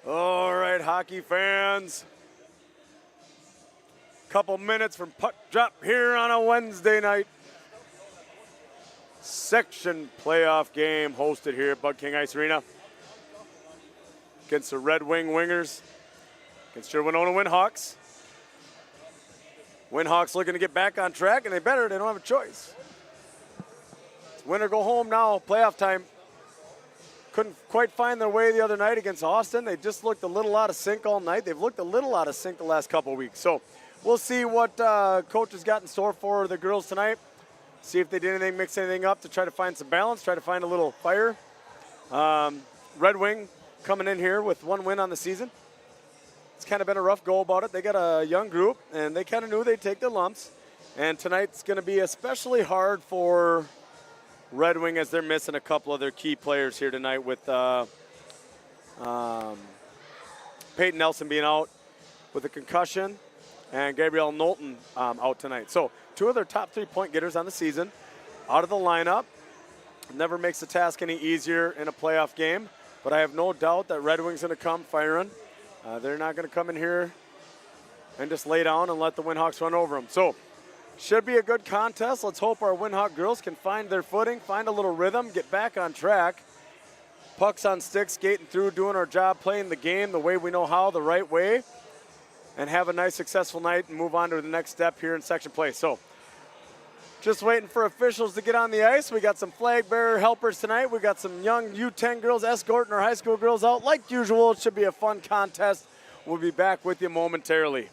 All right, hockey fans. Couple minutes from puck drop here on a Wednesday night. Section playoff game hosted here at Bud King Ice Arena against the Red Wing Wingers, against your Winona Winhawks. Winhawks looking to get back on track, and they better. They don't have a choice. It's win or go home now, playoff time. Couldn't quite find their way the other night against Austin. They just looked a little out of sync all night. They've looked a little out of sync the last couple of weeks. So we'll see what coach has got in store for the girls tonight. See if they did anything, mix anything up to try to find some balance, try to find a little fire. Red Wing coming in here with one win on the season. It's kind of been a rough go about it. They got a young group, and they kind of knew they'd take their lumps. And tonight's going to be especially hard for Red Wing as they're missing a couple of their key players here tonight with Peyton Nelson being out with a concussion and Gabrielle Knowlton out tonight. So two of their top 3-point getters on the season out of the lineup. Never makes the task any easier in a playoff game, but I have no doubt that Red Wing's going to come firing. They're not going to come in here and just lay down and let the Winhawks run over them. So should be a good contest. Let's hope our Winhawk girls can find their footing, find a little rhythm, get back on track. Pucks on sticks, skating through, doing our job, playing the game the way we know how, the right way, and have a nice, successful night and move on to the next step here in section play. So just waiting for officials to get on the ice. We got some flag bearer helpers tonight. We got some young U10 girls escorting our high school girls out. Like usual, it should be a fun contest. We'll be back with you momentarily.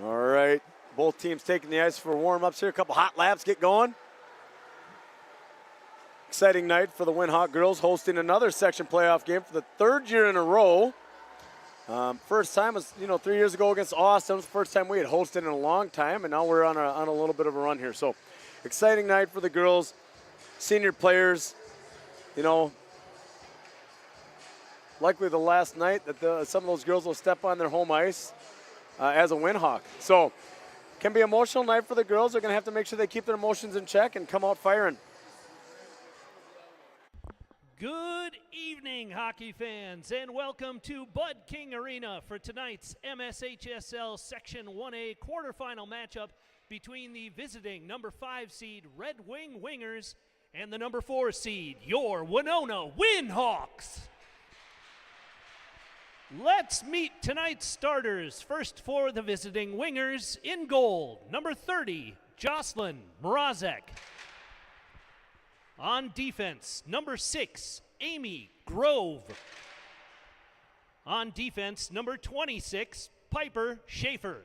All right, both teams taking the ice for warm-ups here. A couple hot laps, get going. Exciting night for the Winhawk girls, hosting another section playoff game for the third year in a row. First time was 3 years ago against Austin. It was the first time we had hosted in a long time, and now we're on a little bit of a run here. So exciting night for the girls, senior players. Likely the last night that some of those girls will step on their home ice as a Winhawk. So can be an emotional night for the girls. They're going to have to make sure they keep their emotions in check and come out firing. Good evening, hockey fans, and welcome to Bud King Arena for tonight's MSHSL Section 1A quarterfinal matchup between the visiting number 5 seed Red Wing Wingers and the number 4 seed, your Winona Winhawks. Let's meet tonight's starters. First for the visiting Wingers, in goal, number 30, Jocelyn Mrazek. On defense, number 6, Amy Grove. On defense, number 26, Piper Schaefer.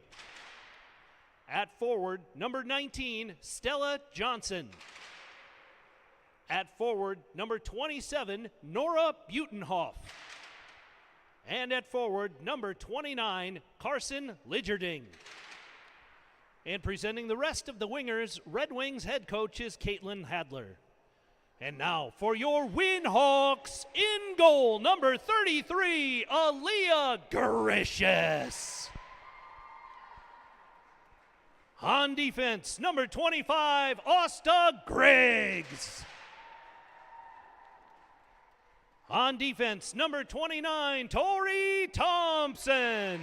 At forward, number 19, Stella Johnson. At forward, number 27, Nora Butenhoff. And at forward, number 29, Carson Lidgerding. And presenting the rest of the Wingers, Red Wings head coach is Caitlin Hadler. And now for your Winhawks, in goal, number 33, Aaliyah Gricius. On defense, number 25, Asta Griggs. On defense, number 29, Tori Thompson.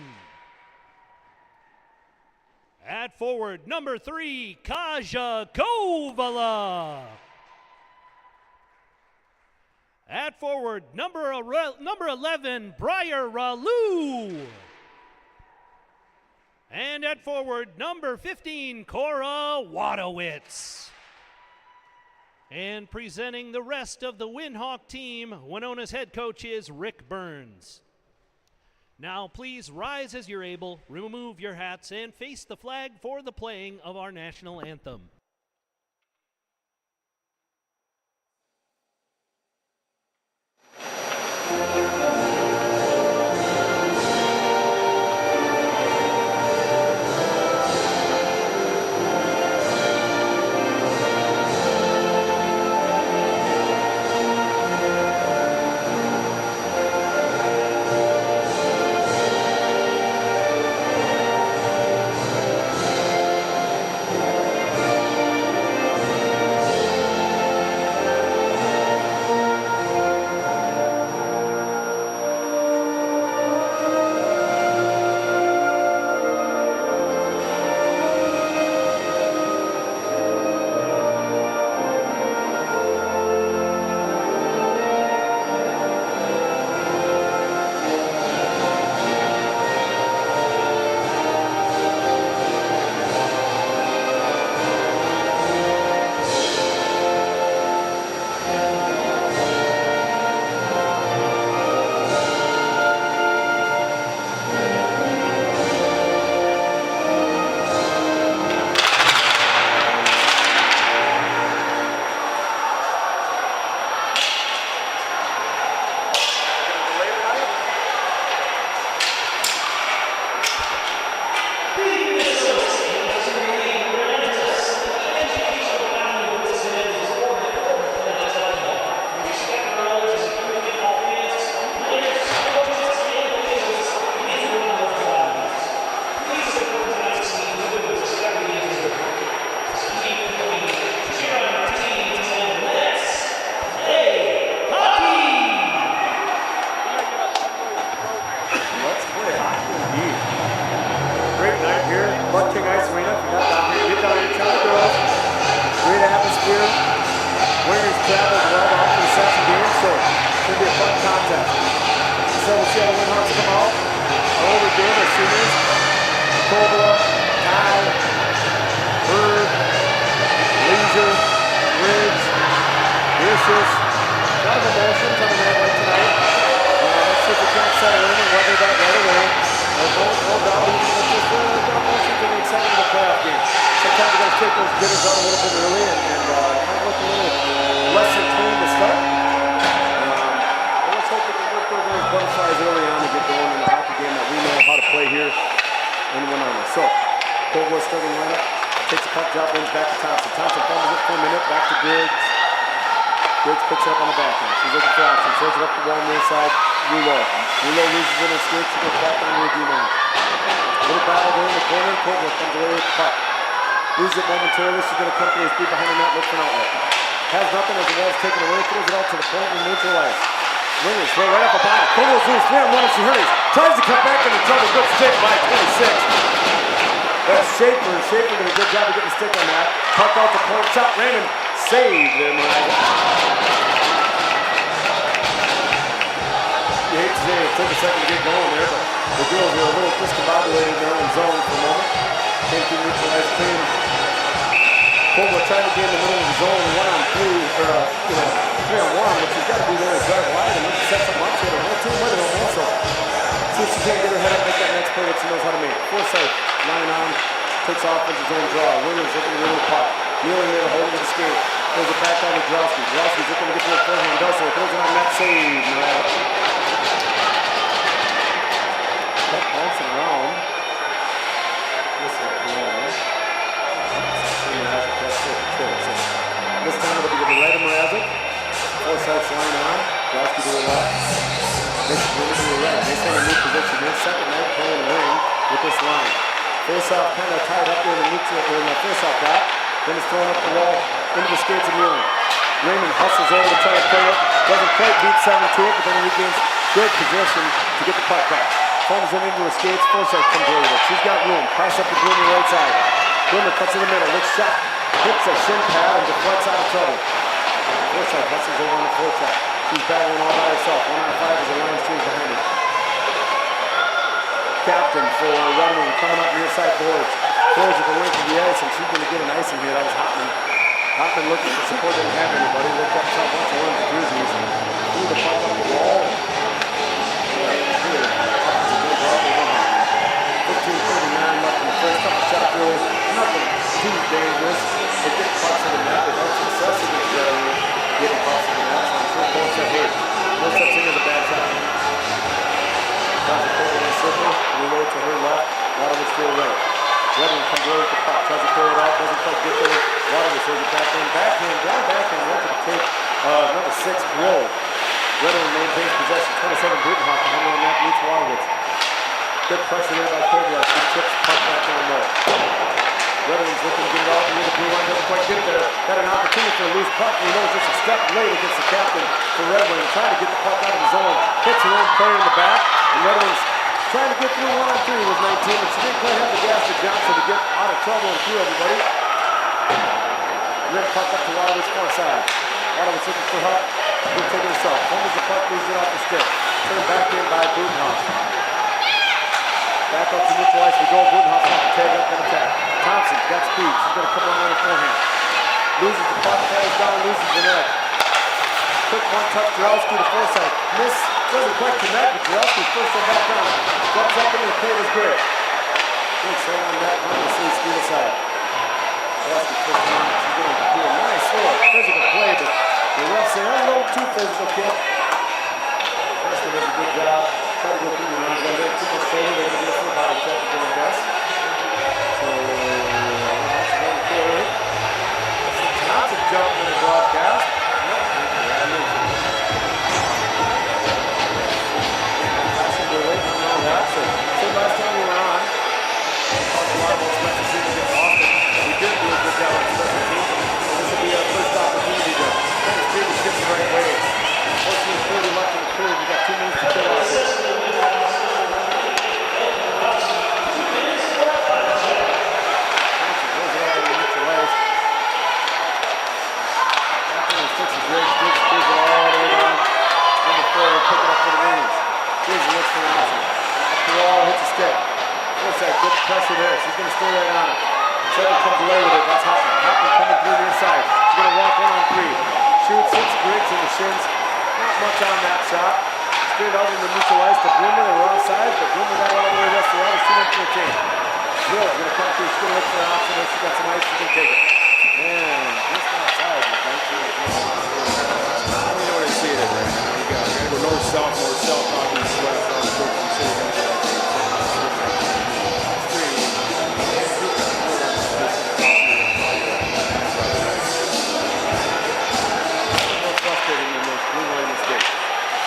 At forward, number 3, Kaja Kovala. At forward, number 11, Briar Ralu. And at forward, number 15, Cora Wadowitz. And presenting the rest of the Winhawk team, Winona's head coach is Rick Burns. Now please rise as you're able, remove your hats, and face the flag for the playing of our national anthem. Schaefer did a good job of getting the stick on that. Puck out the point, shot, Raymond saved him. You hate to say it took a second to get going there, but the girls were a little discombobulated in their own zone for a moment. Came to neutralize clean. Cobra tried to get in the middle of the zone, 1-on-3, or 3-on-1, which has got to be there to drive wide and set something up so the whole team with it also. See if she can't get her head up, make that next play that she knows how to make. Forsythe, line on. Takes off with his own draw. Williams looking at a little puck. Kneeling there, holding the skate. Throws it back down to Drosky. Drosky's looking to get to a forehand. Does so. Throws it on that save. Puck bouncing around. This one, this time it'll be to the right of Mrazek. Forsythe's line on. Drosky to the left. Bishop to the right. They stay in a new position here. Second night playing the ring with this line. Face-off kind of tied up there in the face-off dot. Then it's thrown up the wall into the skates of Mueller. Raymond hustles over to try to play it. Doesn't quite beat 7 to it, but then he regains good position to get the puck back. Comes in into her skates. Forsythe comes over with it. She's got room. Pass up to Bloomer right side. Bloomer cuts in the middle. Looks shot. Hits a shin pad and deflects out of trouble. Forsythe hustles over on the forecheck. She's battling all by herself. 1 on 5 as the Lions change behind her. Captain for Red Wing coming up near side boards. Throws at the length of the ice, and she's going to get an icing here. That was Hotman. Hotman looking for support, didn't have anybody. Looked up, saw a bunch of orange jerseys. Threw the puck up the wall. 15:39 left in the first. Couple shot drills. Nothing too dangerous. They get pucks in the net. They've had success against Red Wing getting pucks in the net. So I'm sure Forsythe hit. No such thing as a bad shot. Tries to pull it in a circle. Reload to her left. Waterwood still right. Red Wing comes over with the puck. Tries to pull it out. Doesn't quite get there. Waterwood throws it back in. Backhand. Down backhand. Went to the take. Number 6, Grill. Red Wing maintains possession. 27, Winhawks. Behind on that meets Waterwood. Good pressure there by Kovler. She chips puck back down low. Red Wing's looking to get it out. The blue line doesn't quite get there. Got an opportunity for a loose puck. Reload just a step late against the captain for Red Wing. Trying to get the puck out of the zone. Hits her own player in the back. And Red Wing's trying to get through 1 on 3 with 19, but she didn't quite have the gas to Johnson to get out of trouble and through everybody. Red puck up to Waterwood's far side. Waterwood's looking for help. He'll take it herself. Fumbles the puck, loses it off the stick. Turned back in by Budenhoff. Back up to neutralize. We go. Budenhoff off the tag up and attack. Thompson's got speed. She's going to come on her forehand. Loses the puck, falls down, loses the net. Quick one touch, Jarowski to Forsythe. Miss, doesn't quite connect, but Jarowski first one back down. Jumps up into the plate is great. Good save on that, harmlessly steal aside. Jarowski first one, she's going to do a nice little physical play, but the ref saying, a little too physical, kid. First one does a good job. Try to go through the runs. They're too much shoulder, they're going to do a full body check to their best. So, that's one forward. That's a jump in the broadcast. Last time we were on, we talked a lot about special teams against Austin. We did do a good job on special teams. This will be our first opportunity to kind of steer the ship the right way. 14:30 left in the period. We've got 2 minutes to kill off here. Pressure there. She's going to stay right on it. Seven comes away with it. That's Hopman. Hopman coming through near side. She's going to walk 1 on 3. Shoots, hits Griggs in the shins. Not much on that shot. Straight out in the neutral ice to Bloomer. They were outside, but Bloomer got all the way rest of the way. She's going to change. Bill's going to come through. She's going to look for an option. If she's got some ice, she can take it. And just outside. I don't know what I see it at right now. You got it. North, south, obviously, west, north, city.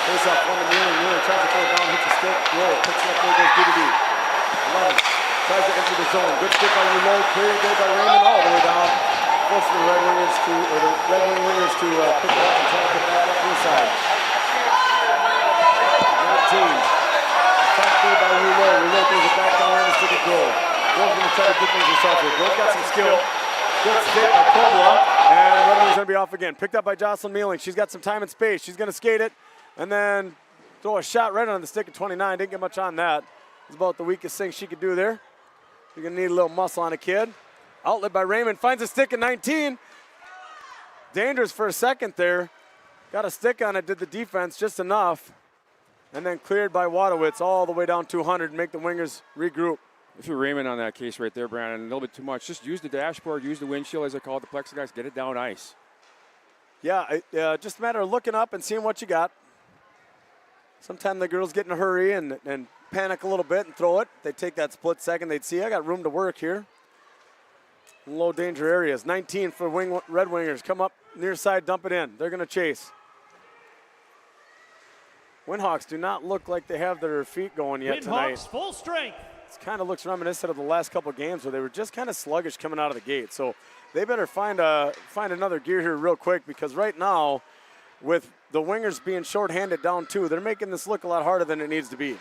Face off one to Mueller. Tries to throw it down, hits the stick. Roll, picks it up there, goes D2D. 11. Tries to enter the zone. Good stick on reload. Clear good by Raymond all the way down. Forcing the Red Wingers to pick it up and try to get back up inside. 19. Attack clear by Reload. Reload throws it back down and stick it goal. Goal's going to try to do things herself here. Goal's got some skill. Good stick by Kovler. And Red Wingers going to be off again. Picked up by Jocelyn Mealing. She's got some time and space. She's going to skate it. And then throw a shot right on the stick at 29. Didn't get much on that. It's about the weakest thing she could do there. You're going to need a little muscle on a kid. Outlet by Raymond. Finds a stick at 19. Dangerous for a second there. Got a stick on it. Did the defense just enough. And then cleared by Wadowitz all the way down 200 and make the Wingers regroup. If you're Raymond on that case right there, Brandon, a little bit too much. Just use the dashboard, use the windshield, as I call it, the plexiglass, get it down ice. Yeah, just a matter of looking up and seeing what you got. Sometimes the girls get in a hurry and panic a little bit and throw it. They take that split second. They'd see, I got room to work here. Low danger areas. 19 for Red Wingers. Come up near side, dump it in. They're going to chase. Winhawks do not look like they have their feet going yet tonight. Winhawks full strength. It kind of looks reminiscent of the last couple of games where they were just kind of sluggish coming out of the gate. So they better find another gear here real quick, because right now, with the Wingers being shorthanded down 2, they're making this look a lot harder than it needs to be.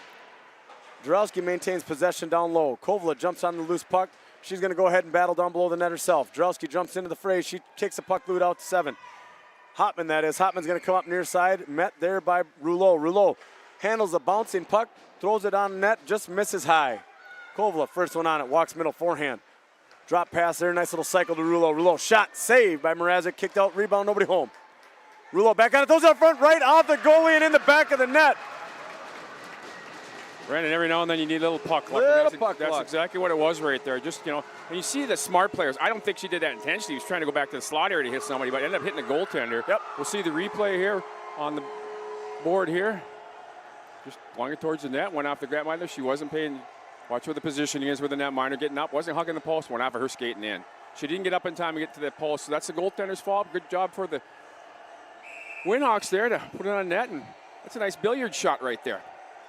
Jarowski maintains possession down low. Kovala jumps on the loose puck. She's going to go ahead and battle down below the net herself. Jarowski jumps into the fray. She kicks the puck loose out to 7. Hopman, that is. Hopman's going to come up near side. Met there by Rouleau. Rouleau handles the bouncing puck, throws it on net, just misses high. Kovala, first one on it, walks middle forehand. Drop pass there, nice little cycle to Rouleau. Rouleau shot, saved by Mrazek, kicked out, rebound, nobody home. Rouleau back on it, throws it up front, right off the goalie and in the back of the net. Brandon, every now and then you need a little puck luck. That's exactly what it was right there. Just, and you see the smart players. I don't think she did that intentionally. He was trying to go back to the slot area to hit somebody, but ended up hitting the goaltender. Yep. We'll see the replay here on the board here. Just flung it towards the net, went off the netminder. She wasn't paying. Watch where the positioning is with the netminder getting up. Wasn't hugging the post, went off of her skating in. She didn't get up in time to get to that post, so that's the goaltender's fault. Good job for the Winhawks there to put it on net, and that's a nice billiard shot right there.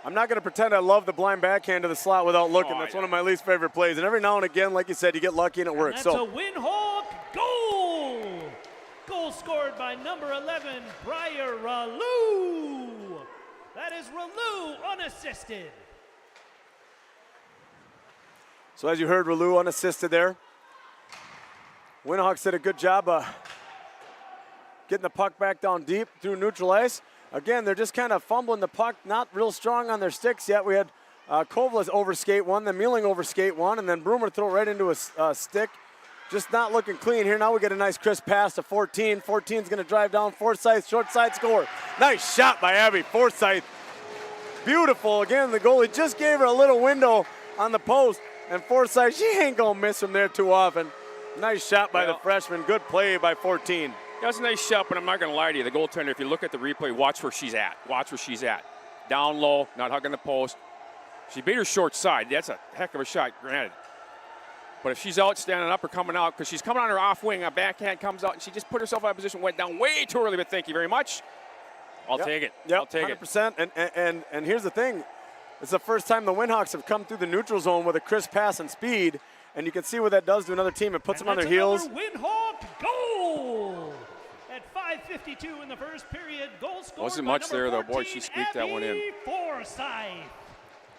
I'm not going to pretend I love the blind backhand to the slot without looking. That's one of my least favorite plays. And every now and again, like you said, you get lucky and it works. That's a Winhawk goal! Goal scored by number 11, Briar Ralou. That is Ralou unassisted. So as you heard, Ralou unassisted there. Winhawks did a good job getting the puck back down deep through neutral ice. Again, they're just kind of fumbling the puck, not real strong on their sticks yet. We had Kovala's overskate one, then Mealing overskate one, and then Broomer throw right into a stick. Just not looking clean here. Now we get a nice crisp pass to 14. 14's going to drive down Forsyth, short side score. Nice shot by Abby Forsyth. Beautiful. Again, the goalie just gave her a little window on the post, and Forsyth, she ain't going to miss from there too often. Nice shot by the freshman. Good play by 14. That's a nice shot, but I'm not going to lie to you. The goaltender, if you look at the replay, watch where she's at. Watch where she's at. Down low, not hugging the post. She beat her short side. That's a heck of a shot, granted. But if she's out, standing up or coming out, because she's coming on her off wing, a backhand comes out, and she just put herself out of position, went down way too early, but thank you very much. I'll take it. Yep, I'll take 100%. it. And here's the thing. It's the first time the Winhawks have come through the neutral zone with a crisp pass and speed, and you can see what that does to another team. It puts them on their heels. Winhawk goal! At 5:52 in the first period, goal scored Wasn't by much number there, though. 14, Boy, she squeaked that one in. Abby Forsyth.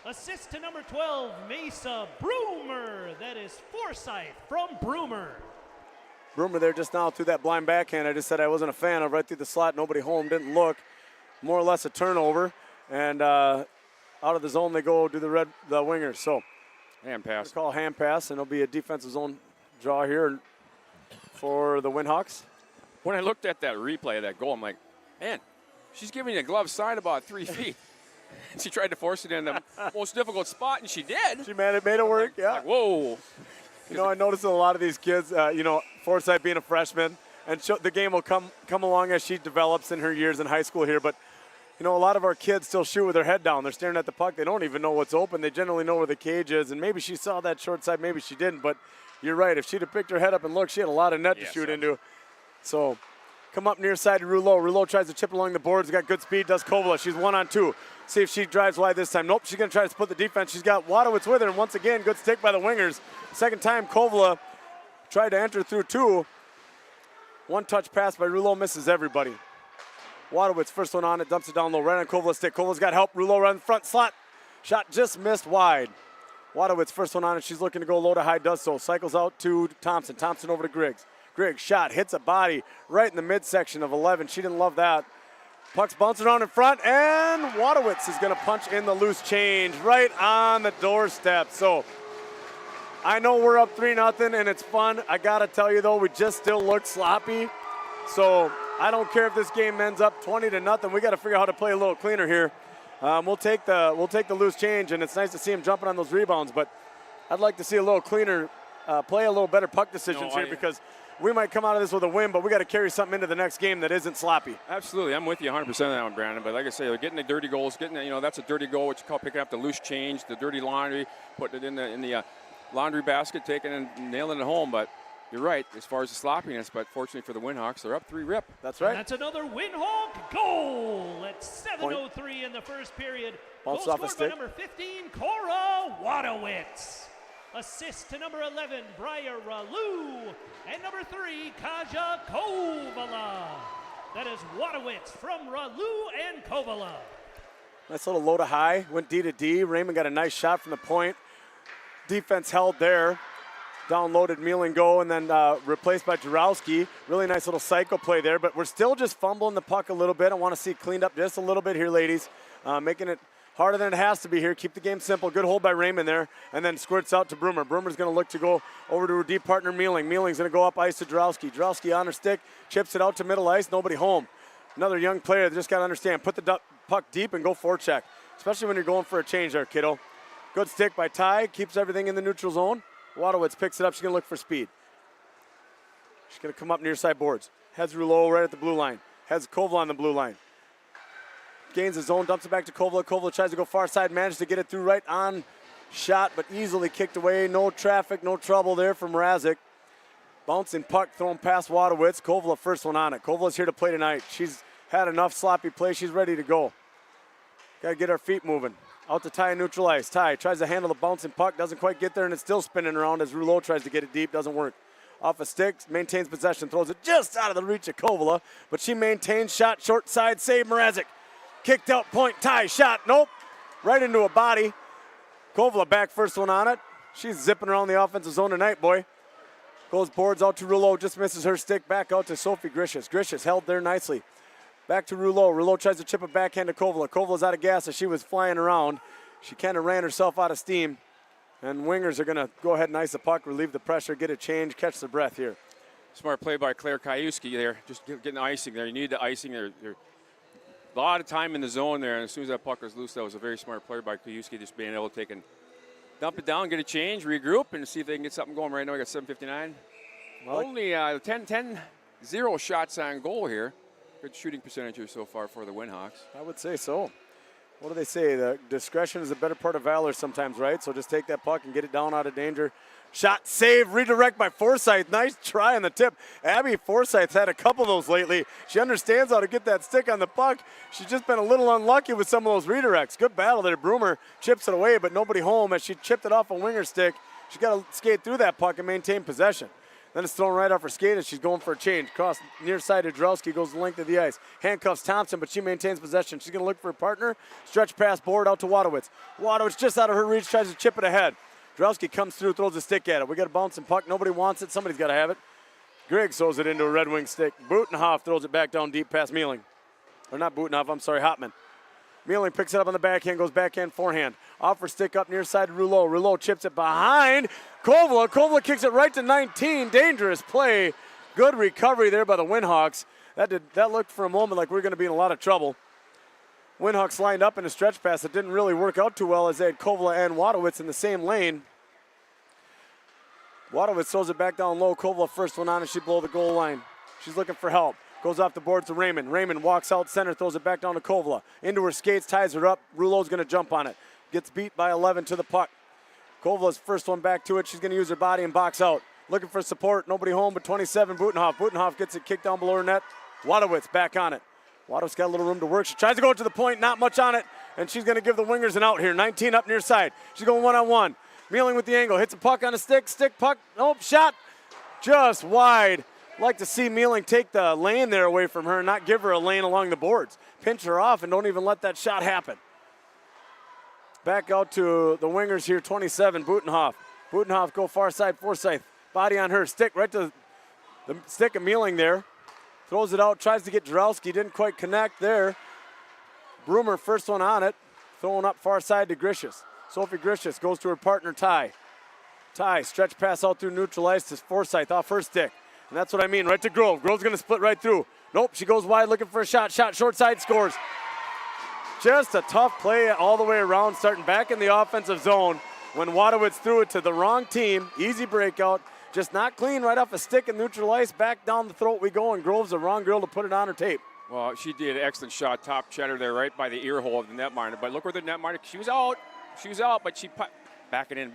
Assist to number 12, Mesa Broomer. That is Forsyth from Broomer. Broomer there just now through that blind backhand. I just said I wasn't a fan of right through the slot. Nobody home, didn't look. More or less a turnover. And out of the zone they go to the wingers. So hand pass. Call hand pass, and it'll be a defensive zone draw here for the Winhawks. When I looked at that replay of that goal, I'm like, man, she's giving you a glove side about 3 feet. She tried to force it in the most difficult spot, and she did. She made it work, yeah. Like, whoa. I noticed a lot of these kids, Forsyth being a freshman, and the game will come along as she develops in her years in high school here. But, a lot of our kids still shoot with their head down. They're staring at the puck. They don't even know what's open. They generally know where the cage is, and maybe she saw that short side, maybe she didn't. But you're right. If she'd have picked her head up and looked, she had a lot of net to shoot into. So come up near side to Rouleau. Rouleau tries to chip along the boards. Got good speed, does Kovala. She's 1-on-2. See if she drives wide this time. Nope, she's going to try to split the defense. She's got Wadowitz with her, and once again, good stick by the wingers. Second time, Kovala tried to enter through 2. One touch pass by Rouleau, misses everybody. Wadowitz, first one on it, dumps it down low, right on Kovala's stick. Kovala's got help. Rouleau right in front, slot. Shot just missed wide. Wadowitz, first one on it. She's looking to go low to high, does so. Cycles out to Thompson. Thompson over to Griggs. Griggs shot, hits a body right in the midsection of 11. She didn't love that. Puck's bouncing around in front, and Wadowitz is going to punch in the loose change right on the doorstep. So I know we're up 3-0, and it's fun. I got to tell you, though, we just still look sloppy. So I don't care if this game ends up 20-0. We got to figure out how to play a little cleaner here. We'll take the loose change, and it's nice to see him jumping on those rebounds. But I'd like to see a little cleaner play, a little better puck decisions here, because we might come out of this with a win, but we got to carry something into the next game that isn't sloppy. Absolutely, I'm with you 100% on that one, Brandon. But like I say, getting the dirty goals, that's a dirty goal, what you call picking up the loose change, the dirty laundry, putting it in the laundry basket, taking and nailing it home. But you're right, as far as the sloppiness, but fortunately for the Winhawks, they're up 3-rip. That's right. And that's another Winhawk goal at 7:03 in the first period. Bounce goal off a scored by stick. number 15, Cora Wadowitz. Assist to number 11, Briar Ralou. And number 3, Kaja Kovala. That is Wadowitz from Ralou and Kovala. Nice little low to high, went D to D. Raymond got a nice shot from the point. Defense held there. Downloaded Mealing go and then replaced by Jarowski. Really nice little cycle play there, but we're still just fumbling the puck a little bit. I want to see it cleaned up just a little bit here, ladies. Making it harder than it has to be here. Keep the game simple. Good hold by Raymond there, and then squirts out to Broomer. Broomer's going to look to go over to her deep partner, Mealing. Mealing's going to go up ice to Jarowski. Jarowski on her stick, chips it out to middle ice. Nobody home. Another young player that just got to understand, put the puck deep and go forecheck, especially when you're going for a change there, kiddo. Good stick by Ty, keeps everything in the neutral zone. Wadowitz picks it up. She's going to look for speed. She's going to come up near side boards. Heads Rouleau right at the blue line. Heads Kovla on the blue line. Gains the zone, dumps it back to Kovla. Kovla tries to go far side, managed to get it through right on shot, but easily kicked away. No traffic, no trouble there from Mrazek. Bouncing puck thrown past Wadowitz. Kovla first one on it. Kovla's here to play tonight. She's had enough sloppy play. She's ready to go. Got to get her feet moving. Out to Ty in neutral ice. Ty tries to handle the bouncing puck, doesn't quite get there, and it's still spinning around as Rouleau tries to get it deep, doesn't work. Off a stick, maintains possession, throws it just out of the reach of Kovla, but she maintains shot, short side, save Mrazek. Kicked out point, Ty, shot, nope. Right into a body. Kovla back first one on it. She's zipping around the offensive zone tonight, boy. Goes boards out to Rouleau, just misses her stick, back out to Sophie Grishas. Grishas held there nicely. Back to Rouleau. Rouleau tries to chip it backhand to Kovla. Kovla's out of gas as she was flying around. She kind of ran herself out of steam. And wingers are going to go ahead and ice the puck, relieve the pressure, get a change, catch their breath here. Smart play by Claire Kajewski there. Just getting the icing there. You need the icing there. A lot of time in the zone there, and as soon as that puck was loose, that was a very smart play by Kajewski, just being able to take and dump it down, get a change, regroup, and see if they can get something going. Right now we got 7:59. Well, only 10-0 shots on goal here. Good shooting percentage here so far for the Winhawks. I would say so. What do they say? The discretion is a better part of valor sometimes, right? So just take that puck and get it down out of danger. Shot, save, redirect by Forsyth. Nice try on the tip. Abby Forsyth's had a couple of those lately. She understands how to get that stick on the puck. She's just been a little unlucky with some of those redirects. Good battle there. Broomer chips it away, but nobody home as she chipped it off a winger stick. She's got to skate through that puck and maintain possession. Then it's thrown right off her skate as she's going for a change. Cross near side to Drowski, goes the length of the ice. Handcuffs Thompson, but she maintains possession. She's going to look for a partner. Stretch pass board out to Wadowitz. Wadowitz just out of her reach, tries to chip it ahead. Drowski comes through, throws a stick at it. We got a bouncing puck. Nobody wants it. Somebody's got to have it. Griggs throws it into a Red Wing stick. Butenhoff throws it back down deep past Mealing. Or not Butenhoff, I'm sorry, Hopman. Mealing picks it up on the backhand, goes backhand, forehand. Off her stick up near side to Rouleau. Rouleau chips it behind Kovla. Kovla kicks it right to 19. Dangerous play. Good recovery there by the Winhawks. That looked for a moment like we were going to be in a lot of trouble. Winhawks lined up in a stretch pass that didn't really work out too well as they had Kovla and Wadowitz in the same lane. Wadowitz throws it back down low. Kovla first one on and she below the goal line. She's looking for help. Goes off the boards to Raymond. Raymond walks out center, throws it back down to Kovla. Into her skates, ties her up. Rouleau's going to jump on it. Gets beat by 11 to the puck. Kovla's first one back to it. She's going to use her body and box out. Looking for support. Nobody home but 27, Butenhoff. Butenhoff gets it kicked down below her net. Wadowitz back on it. Wadowitz got a little room to work. She tries to go to the point, not much on it. And she's going to give the wingers an out here. 19 up near side. She's going one-on-one. Mealing with the angle. Hits a puck on a stick. Stick puck. Nope, shot. Just wide. Like to see Mealing take the lane there away from her and not give her a lane along the boards. Pinch her off and don't even let that shot happen. Back out to the wingers here, 27, Butenhoff. Butenhoff go far side, Forsyth. Body on her, stick right to the stick of Mealing there. Throws it out, tries to get Jarowski, didn't quite connect there. Broomer first one on it, throwing up far side to Grishas. Sophie Grishas goes to her partner, Ty. Ty, stretch pass out through neutral ice to Forsyth off her stick. And that's what I mean, right to Grove. Grove's going to split right through. Nope, she goes wide looking for a shot. Shot short side, scores. Just a tough play all the way around, starting back in the offensive zone when Wadowitz threw it to the wrong team. Easy breakout. Just not clean right off a stick in neutral ice. Back down the throat we go, and Grove's the wrong girl to put it on her tape. Well, she did an excellent shot, top cheddar there right by the ear hole of the netminder. But look where the netminder, she was out, but she back it in.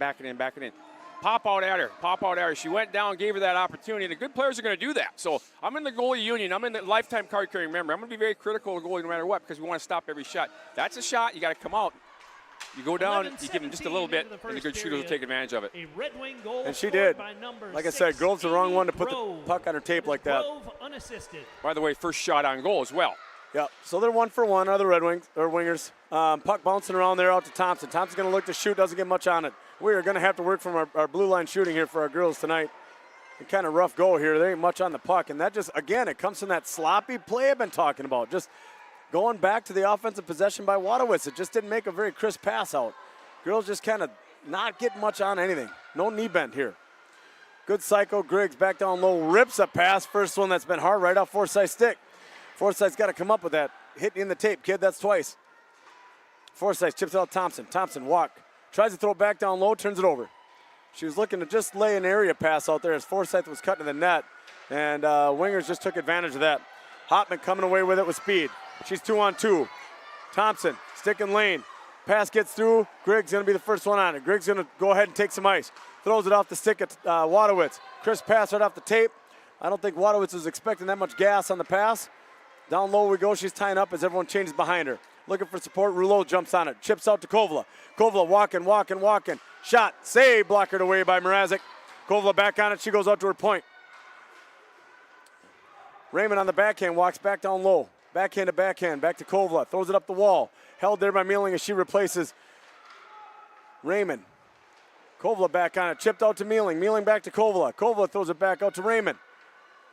Pop out at her. She went down, gave her that opportunity. The good players are going to do that. So I'm in the goalie union. I'm in the lifetime card carrying member. I'm going to be very critical of the goalie no matter what because we want to stop every shot. That's a shot. You got to come out. You go down, you give him just a little bit, and the good shooter will take advantage of it. A Red Wing goal and she did. Like I said, Grove's the wrong one to put Grove. the puck on her tape like that. Grove unassisted. By the way, first shot on goal as well Yep, so they're 1 for 1 are the Red Wings, or Wingers. Puck bouncing around there out to Thompson. Thompson's going to look to shoot, doesn't get much on it. We are going to have to work from our blue line shooting here for our girls tonight. And kind of rough go here. There ain't much on the puck. And that just, again, it comes from that sloppy play I've been talking about. Just going back to the offensive possession by Wadowitz. It just didn't make a very crisp pass out. Girls just kind of not getting much on anything. No knee bend here. Good cycle. Griggs back down low, rips a pass. First one that's been hard right off Forsyth's stick. Forsyth's got to come up with that. Hitting in the tape, kid. That's twice. Forsyth chips it out Thompson. Thompson walk. Tries to throw it back down low, turns it over. She was looking to just lay an area pass out there as Forsyth was cutting the net. And Wingers just took advantage of that. Hopman coming away with it with speed. She's 2-on-2. Thompson, stick in lane. Pass gets through. Griggs going to be the first one on it. Griggs going to go ahead and take some ice. Throws it off the stick at Wadowitz. Crisp pass right off the tape. I don't think Wadowitz was expecting that much gas on the pass. Down low we go. She's tying up as everyone changes behind her. Looking for support. Rouleau jumps on it. Chips out to Kovla. Kovla walking. Shot. Save. Blockered away by Mrazek. Kovla back on it. She goes out to her point. Raymond on the backhand. Walks back down low. Backhand to backhand. Back to Kovla. Throws it up the wall. Held there by Mealing as she replaces Raymond. Kovla back on it. Chipped out to Mealing. Mealing back to Kovla. Kovla throws it back out to Raymond.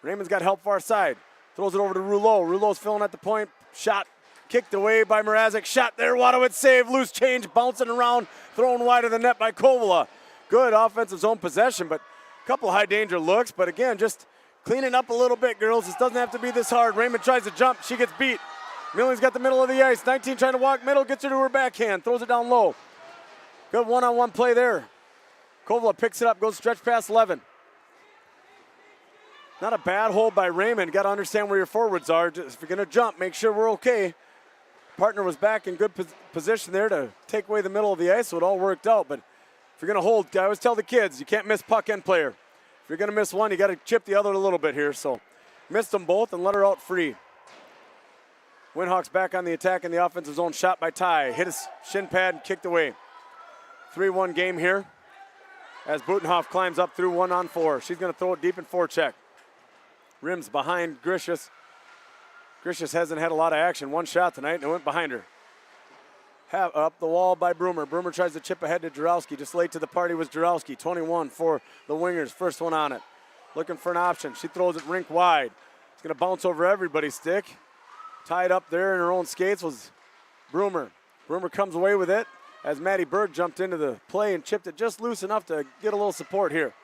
Raymond's got help far side. Throws it over to Rouleau. Rouleau's filling at the point. Shot kicked away by Mrazek. Shot there. Wadowitz save. Loose change. Bouncing around. Thrown wide of the net by Kovla. Good offensive zone possession, but a couple high danger looks. But again, just cleaning up a little bit, girls. This doesn't have to be this hard. Raymond tries to jump. She gets beat. Milling's got the middle of the ice. 19 trying to walk middle. Gets her to her backhand. Throws it down low. Good one-on-one play there. Kovla picks it up. Goes stretch past 11. Not a bad hold by Raymond. Got to understand where your forwards are. If you're going to jump, make sure we're okay. Partner was back in good position there to take away the middle of the ice, so it all worked out. But if you're going to hold, I always tell the kids, you can't miss puck and player. If you're going to miss one, you got to chip the other a little bit here. So missed them both and let her out free. Winhawks back on the attack in the offensive zone. Shot by Ty. Hit his shin pad and kicked away. 3-1 game here as Butenhoff climbs up through 1-on-4. She's going to throw it deep in forecheck. Rims behind Grishus. Grishus hasn't had a lot of action. One shot tonight, and it went behind her. Up the wall by Broomer. Broomer tries to chip ahead to Jarowski. Just late to the party was Jarowski. 21 for the Wingers. First one on it. Looking for an option. She throws it rink wide. It's going to bounce over everybody's stick. Tied up there in her own skates was Broomer. Broomer comes away with it as Maddie Berg jumped into the play and chipped it just loose enough to get a little support here.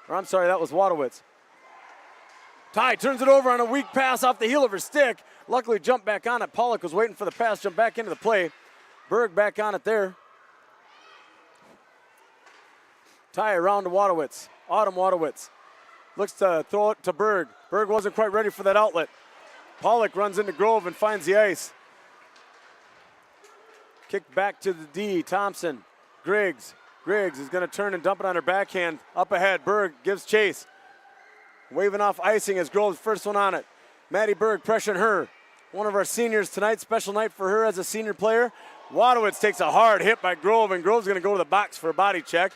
Or I'm sorry, that was Wadowitz. Ty turns it over on a weak pass off the heel of her stick. Luckily jumped back on it. Pollock was waiting for the pass, jumped back into the play. Berg back on it there. Ty around to Wadowitz. Autumn Wadowitz. Looks to throw it to Berg. Berg wasn't quite ready for that outlet. Pollock runs into Grove and finds the ice. Kick back to the D. Thompson. Griggs. Griggs is going to turn and dump it on her backhand. Up ahead. Berg gives chase. Waving off icing as Grove's first one on it. Maddie Berg pressuring her. One of our seniors tonight. Special night for her as a senior player. Wadowitz takes a hard hit by Grove, and Grove's going to go to the box for a body check.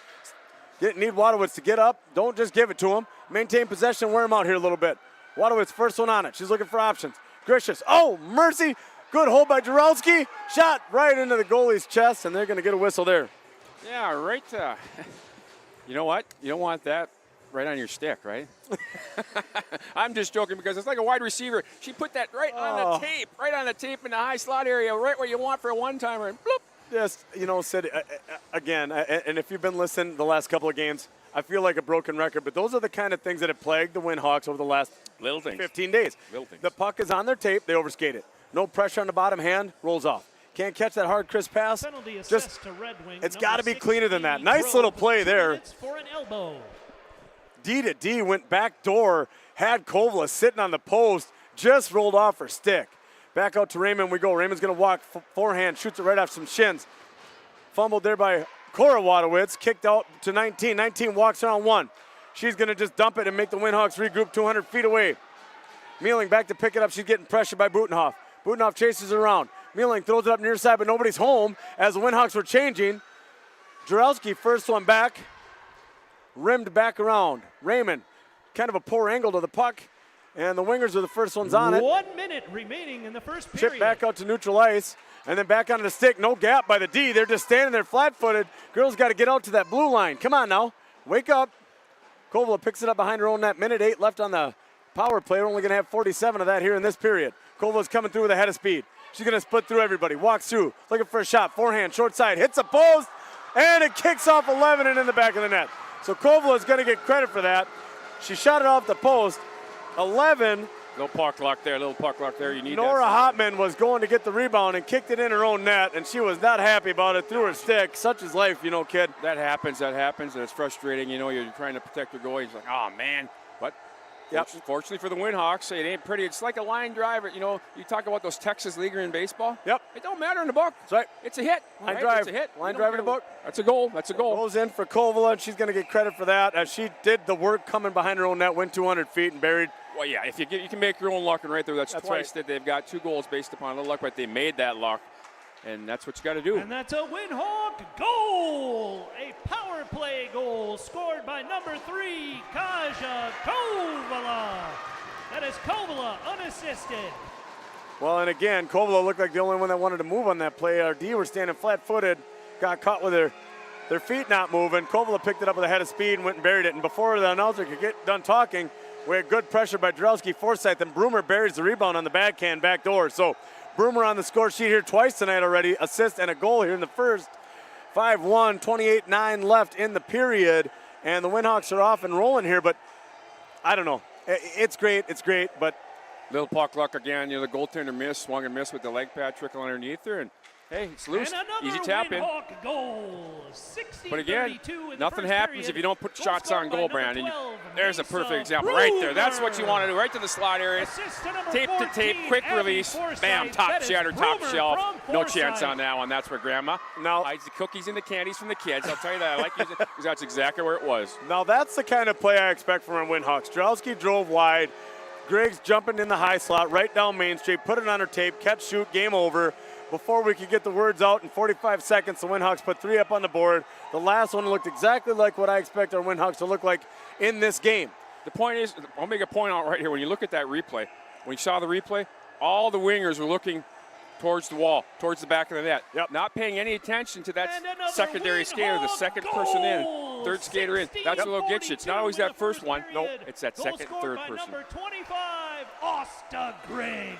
Need Wadowitz to get up. Don't just give it to him. Maintain possession. Wear him out here a little bit. Wadowitz first one on it. She's looking for options. Grishus. Oh, mercy. Good hold by Jarowski. Shot right into the goalie's chest, and they're going to get a whistle there. Yeah, right. You know what? You don't want that right on your stick, right? I'm just joking because it's like a wide receiver. She put that right on the tape in the high slot area, right where you want for a one-timer, and bloop. Yes, you know, Sid, again, and if you've been listening the last couple of games, I feel like a broken record, but those are the kind of things that have plagued the Winhawks over the last 15 days. Little things. The puck is on their tape, they overskate it. No pressure on the bottom hand, rolls off. Can't catch that hard, crisp pass. Penalty Just, assist to Red Wing, it's got to be 16, cleaner than that. Nice Grove, little play 2 there. minutes for an elbow. D to D, went back door, had Kovla sitting on the post, just rolled off her stick. Back out to Raymond we go. Raymond's going to walk forehand, shoots it right off some shins. Fumbled there by Cora Wadowitz, kicked out to 19. 19 walks around one. She's going to just dump it and make the Winhawks regroup 200 feet away. Mealing back to pick it up. She's getting pressured by Butenhoff. Butenhoff chases her around. Mealing throws it up near side, but nobody's home as the Winhawks were changing. Jarowski first one back. Rimmed back around. Raymond, kind of a poor angle to the puck. And the wingers are the first ones on it. 1 minute remaining in the first period. Chip back out to neutral ice, and then back onto the stick. No gap by the D. They're just standing there flat-footed. Girls got to get out to that blue line. Come on now. Wake up. Kovala picks it up behind her own net. Minute 8 left on the power play. We're only going to have 47 of that here in this period. Kovala's coming through with a head of speed. She's going to split through everybody. Walks through, looking for a shot. Forehand, short side, hits a post, and it kicks off 11 and in the back of the net. So Kovala is going to get credit for that. She shot it off the post. 11. Little puck luck there, You need Nora that. Hotman was going to get the rebound and kicked it in her own net, and she was not happy about it. Through her stick. Such is life, you know, kid. That happens, and it's frustrating. You know, you're trying to protect your goalie. He's like, oh, man. But fortunately for the Winhawks, it ain't pretty. It's like a line drive. You know, you talk about those Texas leaguer in baseball. Yep. It don't matter in the book. That's right. It's a hit. Line right? drive. It's a hit. Line drive in the book. That's a goal. Goes in for Kovala, and she's going to get credit for that as she did the work coming behind her own net, went 200 feet and buried. Well, yeah, if you can make your own luck, and right there, that's twice right. that they've got 2 goals based upon the luck, but they made that luck, and that's what you got to do. And that's a Winhawk goal! A power play goal scored by number 3, Kaja Kovala. That is Kovala unassisted. Well, and again, Kovala looked like the only one that wanted to move on that play. Our D were standing flat-footed, got caught with their feet not moving. Kovala picked it up with a head of speed and went and buried it. And before the announcer could get done talking, we had good pressure by Drowski Forsyth, and Broomer buries the rebound on the backhand back door. So Broomer on the score sheet here twice tonight already, assist and a goal here in the first. 5-1, 28-9 left in the period, and the Winhawks are off and rolling here, but I don't know. It's great, but Little puck luck again. You know, the goaltender swung and missed with the leg pad trickle underneath her, and hey, it's loose. And another Easy tap in. Winhawk goal. 60-32 But again, in nothing the first happens period. if you don't put Goal shots scored on by goal, number Brandon. 12, There's a Mesa perfect example right there. That's what you Broomer. want to do, right to the slot area. Assist to number Tape to 14, tape, quick Abby release, Forsyth. bam, top That is shatter, top Broomer shelf. from No Forsyth. chance on that one. That's where Grandma Now- hides the cookies and the candies from the kids. I'll tell you that. I like using because that's exactly where it was. now that's the kind of play I expect from our Winhawks. Drowski drove wide. Griggs jumping in the high slot, right down Main Street, put it on her tape, catch, shoot, game over. Before we could get the words out in 45 seconds, the Winhawks put 3 up on the board. The last one looked exactly like what I expect our Winhawks to look like in this game. The point is, I'll make a point out right here. When you look at that replay, when you saw the replay, all the wingers were looking towards the wall, towards the back of the net. Yep. Not paying any attention to that And another secondary skater, the Winhawk second person in, goal. third skater in. That's what will get you. It's not always that first one. Nope, it's that Goal second, scored third by person. number 25, Asta Griggs.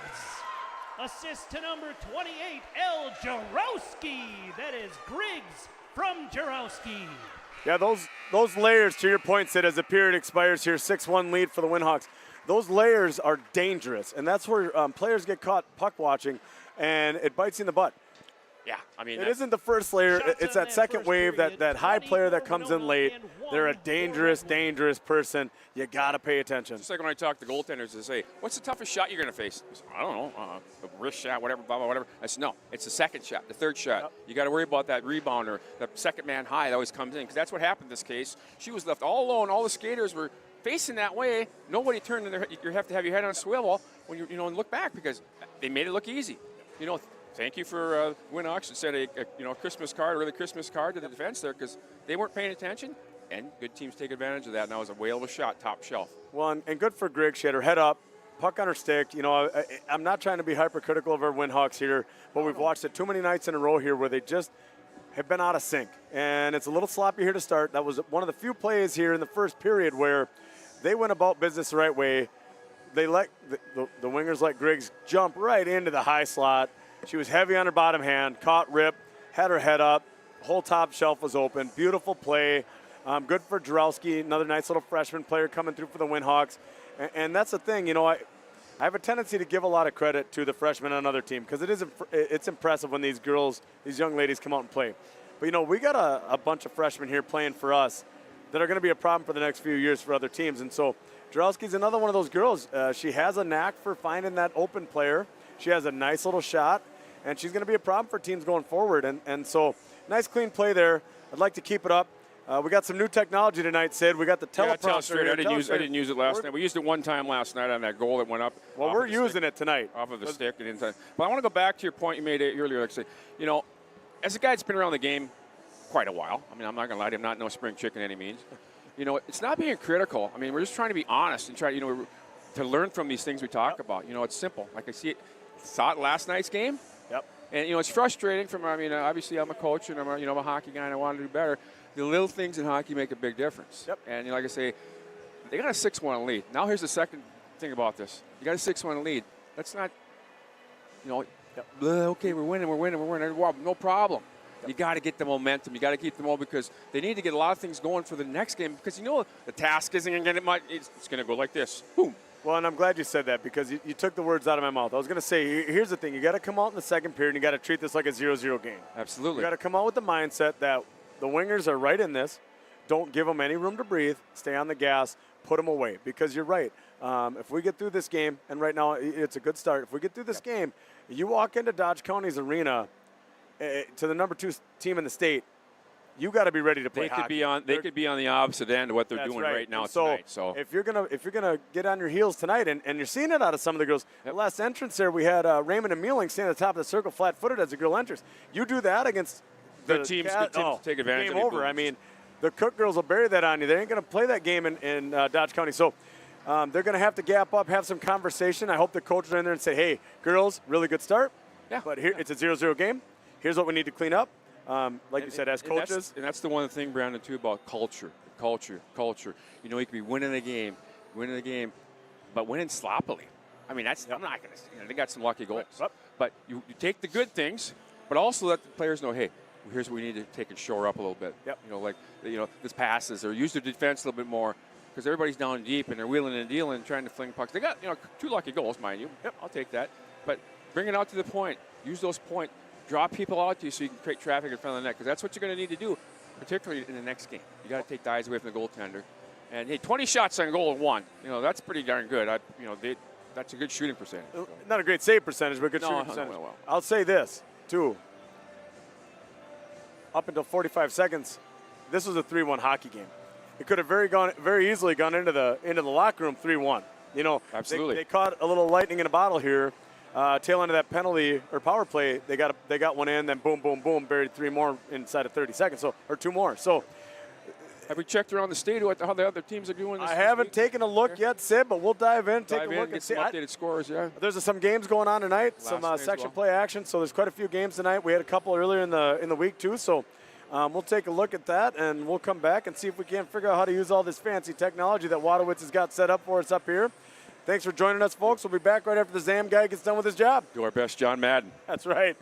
Assist to number 28, El Jarowski. That is Griggs from Jarowski. Yeah, those layers, to your point, Sid, as the period expires here, 6-1 lead for the Winhawks. Those layers are dangerous, and that's where players get caught puck watching, and it bites you in the butt. Yeah, I mean, It isn't the first layer. Shots It's on that that second first wave, period, that high player that comes in 24 late. and They're a 1 dangerous, for dangerous person. You got to pay attention. just like when I talk to goaltenders, they say, "What's the toughest shot you're going to face?" I say, I don't know, the wrist shot, whatever, blah, blah, whatever. I said, no, it's the second shot, the third shot. Yep. You got to worry about that rebounder, the second man high that always comes in, because that's what happened in this case. She was left all alone. All the skaters were facing that way. Nobody turned in their head. You have to have your head on a swivel when and look back, because they made it look easy. You know, thank you for Winhawks and sent a Christmas card, really Christmas card to the defense there, because they weren't paying attention, and good teams take advantage of that. And that was a whale of a shot, top shelf. Well, and good for Griggs. She had her head up, puck on her stick. You know, I'm not trying to be hypercritical of our Winhawks here, but we've watched it too many nights in a row here where they just have been out of sync. And it's a little sloppy here to start. That was one of the few plays here in the first period where they went about business the right way. They let the wingers let Griggs jump right into the high slot. She was heavy on her bottom hand, caught rip, had her head up, whole top shelf was open. Beautiful play. Good for Jarowski, another nice little freshman player coming through for the Winhawks. And that's the thing, you know, I have a tendency to give a lot of credit to the freshmen on another team because it's impressive when these girls, these young ladies come out and play. But, you know, we got a bunch of freshmen here playing for us that are going to be a problem for the next few years for other teams. And so Jarowski's another one of those girls. She has a knack for finding that open player. She has a nice little shot, and she's going to be a problem for teams going forward. And so nice, clean play there. I'd like to keep it up. We got some new technology tonight, Sid. We got the teleprompter. I didn't use it last night. We used it one time last night on that goal that went up. Well, we're using it tonight. Off of the stick and inside. But I want to go back to your point you made earlier. Like, say, you know, as a guy that's been around the game quite a while, I mean, I'm not going to lie to you, I'm not no spring chicken any means. You know, it's not being critical. I mean, we're just trying to be honest and try, you know, to learn from these things we talk about. You know, it's simple. Like I saw it last night's game. Yep. And, you know, it's frustrating obviously I'm a coach and I'm a hockey guy and I want to do better. The little things in hockey make a big difference. Yep. And, you know, like I say, they got a 6-1 lead. Now here's the second thing about this. You got a 6-1 lead. That's not, you know, okay, we're winning. Well, no problem. Yep. You got to get the momentum. You got to keep them all because they need to get a lot of things going for the next game because, you know, the task isn't going to get much. It's going to go like this. Boom. Well, and I'm glad you said that because you took the words out of my mouth. I was going to say, here's the thing. You got to come out in the second period and you got to treat this like a 0-0 game. Absolutely. You got to come out with the mindset that the wingers are right in this. Don't give them any room to breathe. Stay on the gas. Put them away because you're right. If we get through this game, and right now it's a good start. If we get through this game, you walk into Dodge County's arena to the number 2 team in the state, you got to be ready to play hockey. They could be on the opposite end of what they're doing right now tonight. So if you're gonna get on your heels tonight, and you're seeing it out of some of the girls. The last entrance there, we had Raymond and Mueling standing at the top of the circle, flat-footed as a girl enters. You do that against the teams take advantage. Game over. I mean, the Cook girls will bury that on you. They ain't gonna play that game in Dodge County. So they're gonna have to gap up, have some conversation. I hope the coaches are in there and say, "Hey, girls, really good start. Yeah. But here it's a 0-0 game. Here's what we need to clean up." You said, as coaches. That's the one thing, Brandon, too, about culture. You know, you could be winning the game, but winning sloppily. I mean, I'm not going to they got some lucky goals. But you take the good things, but also let the players know, hey, here's what we need to take and shore up a little bit. Yep. You know, this passes or use their defense a little bit more because everybody's down deep and they're wheeling and dealing trying to fling pucks. They got, 2 lucky goals, mind you. Yep, I'll take that. But bring it out to the point. Use those points. Draw people out to you so you can create traffic in front of the net because that's what you're going to need to do, particularly in the next game. You got to take the eyes away from the goaltender. And, hey, 20 shots on goal and 1. That's pretty darn good. That's a good shooting percentage. Not a great save percentage, but good shooting percentage. Well. I'll say this, too. Up until 45 seconds, this was a 3-1 hockey game. It could have very easily gone into the locker room 3-1. Absolutely. They caught a little lightning in a bottle here. Tail end of that penalty or power play, they got one in, then boom, boom, boom, buried 3 more inside of 30 seconds, or 2 more. So, have we checked around the state how the other teams are doing? I haven't taken a look yet, Sid, but we'll dive in, take a look, and see. Some updated scores. Yeah. There's some games going on tonight, some section play action. So there's quite a few games tonight. We had a couple earlier in the week too. So we'll take a look at that, and we'll come back and see if we can't figure out how to use all this fancy technology that Wadowitz has got set up for us up here. Thanks for joining us, folks. We'll be back right after the ZAM guy gets done with his job. Do our best, John Madden. That's right.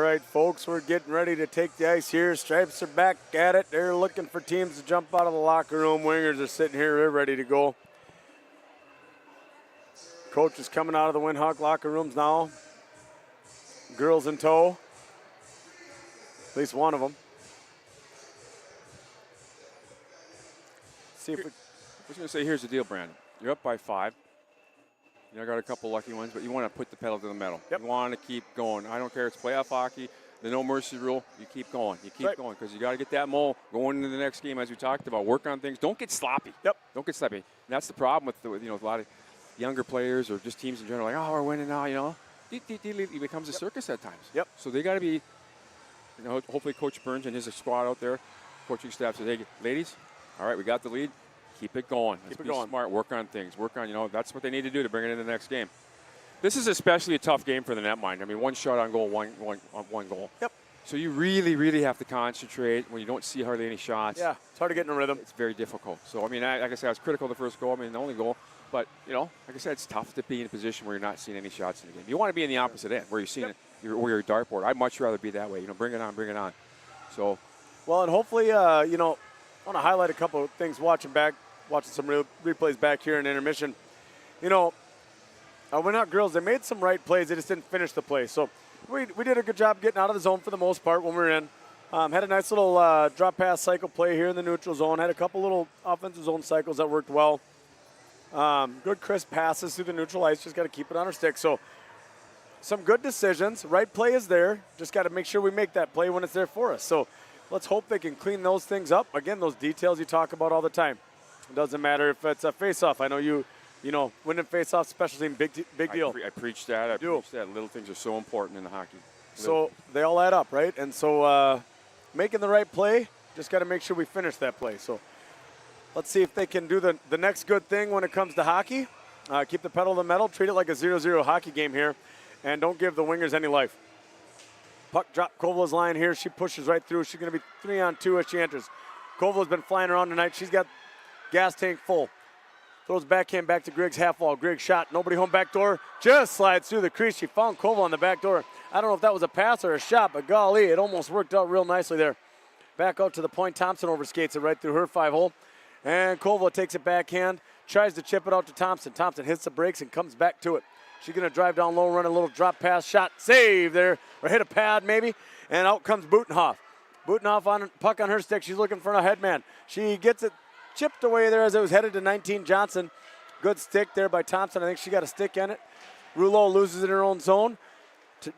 right, folks, we're getting ready to take the ice here. Stripes are back at it. They're looking for teams to jump out of the locker room. Wingers are sitting here. They're ready to go. Coach is coming out of the Winhawk locker rooms now. Girls in tow. At least one of them. See if we... I was going to say, here's the deal, Brandon. You're up by 5. You know, I got a couple lucky ones, but you want to put the pedal to the metal. Yep. You want to keep going. I don't care if it's playoff hockey, the no mercy rule. You keep going. You keep going because you got to get that mole going into the next game, as we talked about. Work on things. Don't get sloppy. Yep. Don't get sloppy. And that's the problem with a lot of younger players or just teams in general. Like, oh, we're winning now. You know, it becomes a circus at times. Yep. So they got to be. You know, hopefully Coach Burns and his squad out there, coaching staff says, hey, ladies, all right, we got the lead. Keep it going. Let's be smart. Work on things. Work on, that's what they need to do to bring it into the next game. This is especially a tough game for the netminder. I mean, one shot on goal, one goal. Yep. So you really, really have to concentrate when you don't see hardly any shots. Yeah, it's hard to get in a rhythm. It's very difficult. So, I mean, like I said, I was critical of the first goal. I mean, the only goal. But, like I said, it's tough to be in a position where you're not seeing any shots in the game. You want to be in the opposite end, where you're seeing where you're a dartboard. I'd much rather be that way. Bring it on, bring it on. So. Well, and hopefully, I want to highlight a couple of things watching some replays back here in intermission. Our Winhawk girls, they made some right plays. They just didn't finish the play. So we did a good job getting out of the zone for the most part when we were in. Had a nice little drop pass cycle play here in the neutral zone. Had a couple little offensive zone cycles that worked well. Good crisp passes through the neutral ice. Just got to keep it on our stick. So some good decisions. Right play is there. Just got to make sure we make that play when it's there for us. So let's hope they can clean those things up. Again, those details you talk about all the time. It doesn't matter if it's a face-off. I know winning face-off, special team, big deal. I preach that. I preach that. Little things are so important in the hockey. So they all add up, right? And so making the right play, just got to make sure we finish that play. So let's see if they can do the next good thing when it comes to hockey. Keep the pedal to the metal. Treat it like a 0-0 hockey game here. And don't give the wingers any life. Puck drop Kovala's line here. She pushes right through. She's going to be 3-on-2 as she enters. Kovala's been flying around tonight. She's got gas tank full. Throws backhand back to Griggs, half wall. Griggs shot. Nobody home back door. Just slides through the crease. She found Koval on the back door. I don't know if that was a pass or a shot, but golly, it almost worked out real nicely there. Back out to the point. Thompson overskates it right through her 5-hole. And Koval takes it backhand. Tries to chip it out to Thompson. Thompson hits the brakes and comes back to it. She's going to drive down low, run a little drop pass shot. Save there. Or hit a pad maybe. And out comes Butenhoff. Butenhoff on puck on her stick. She's looking for a headman. She gets it chipped away there as it was headed to 19 Johnson. Good stick there by Thompson. I think she got a stick in it. Rouleau loses it in her own zone.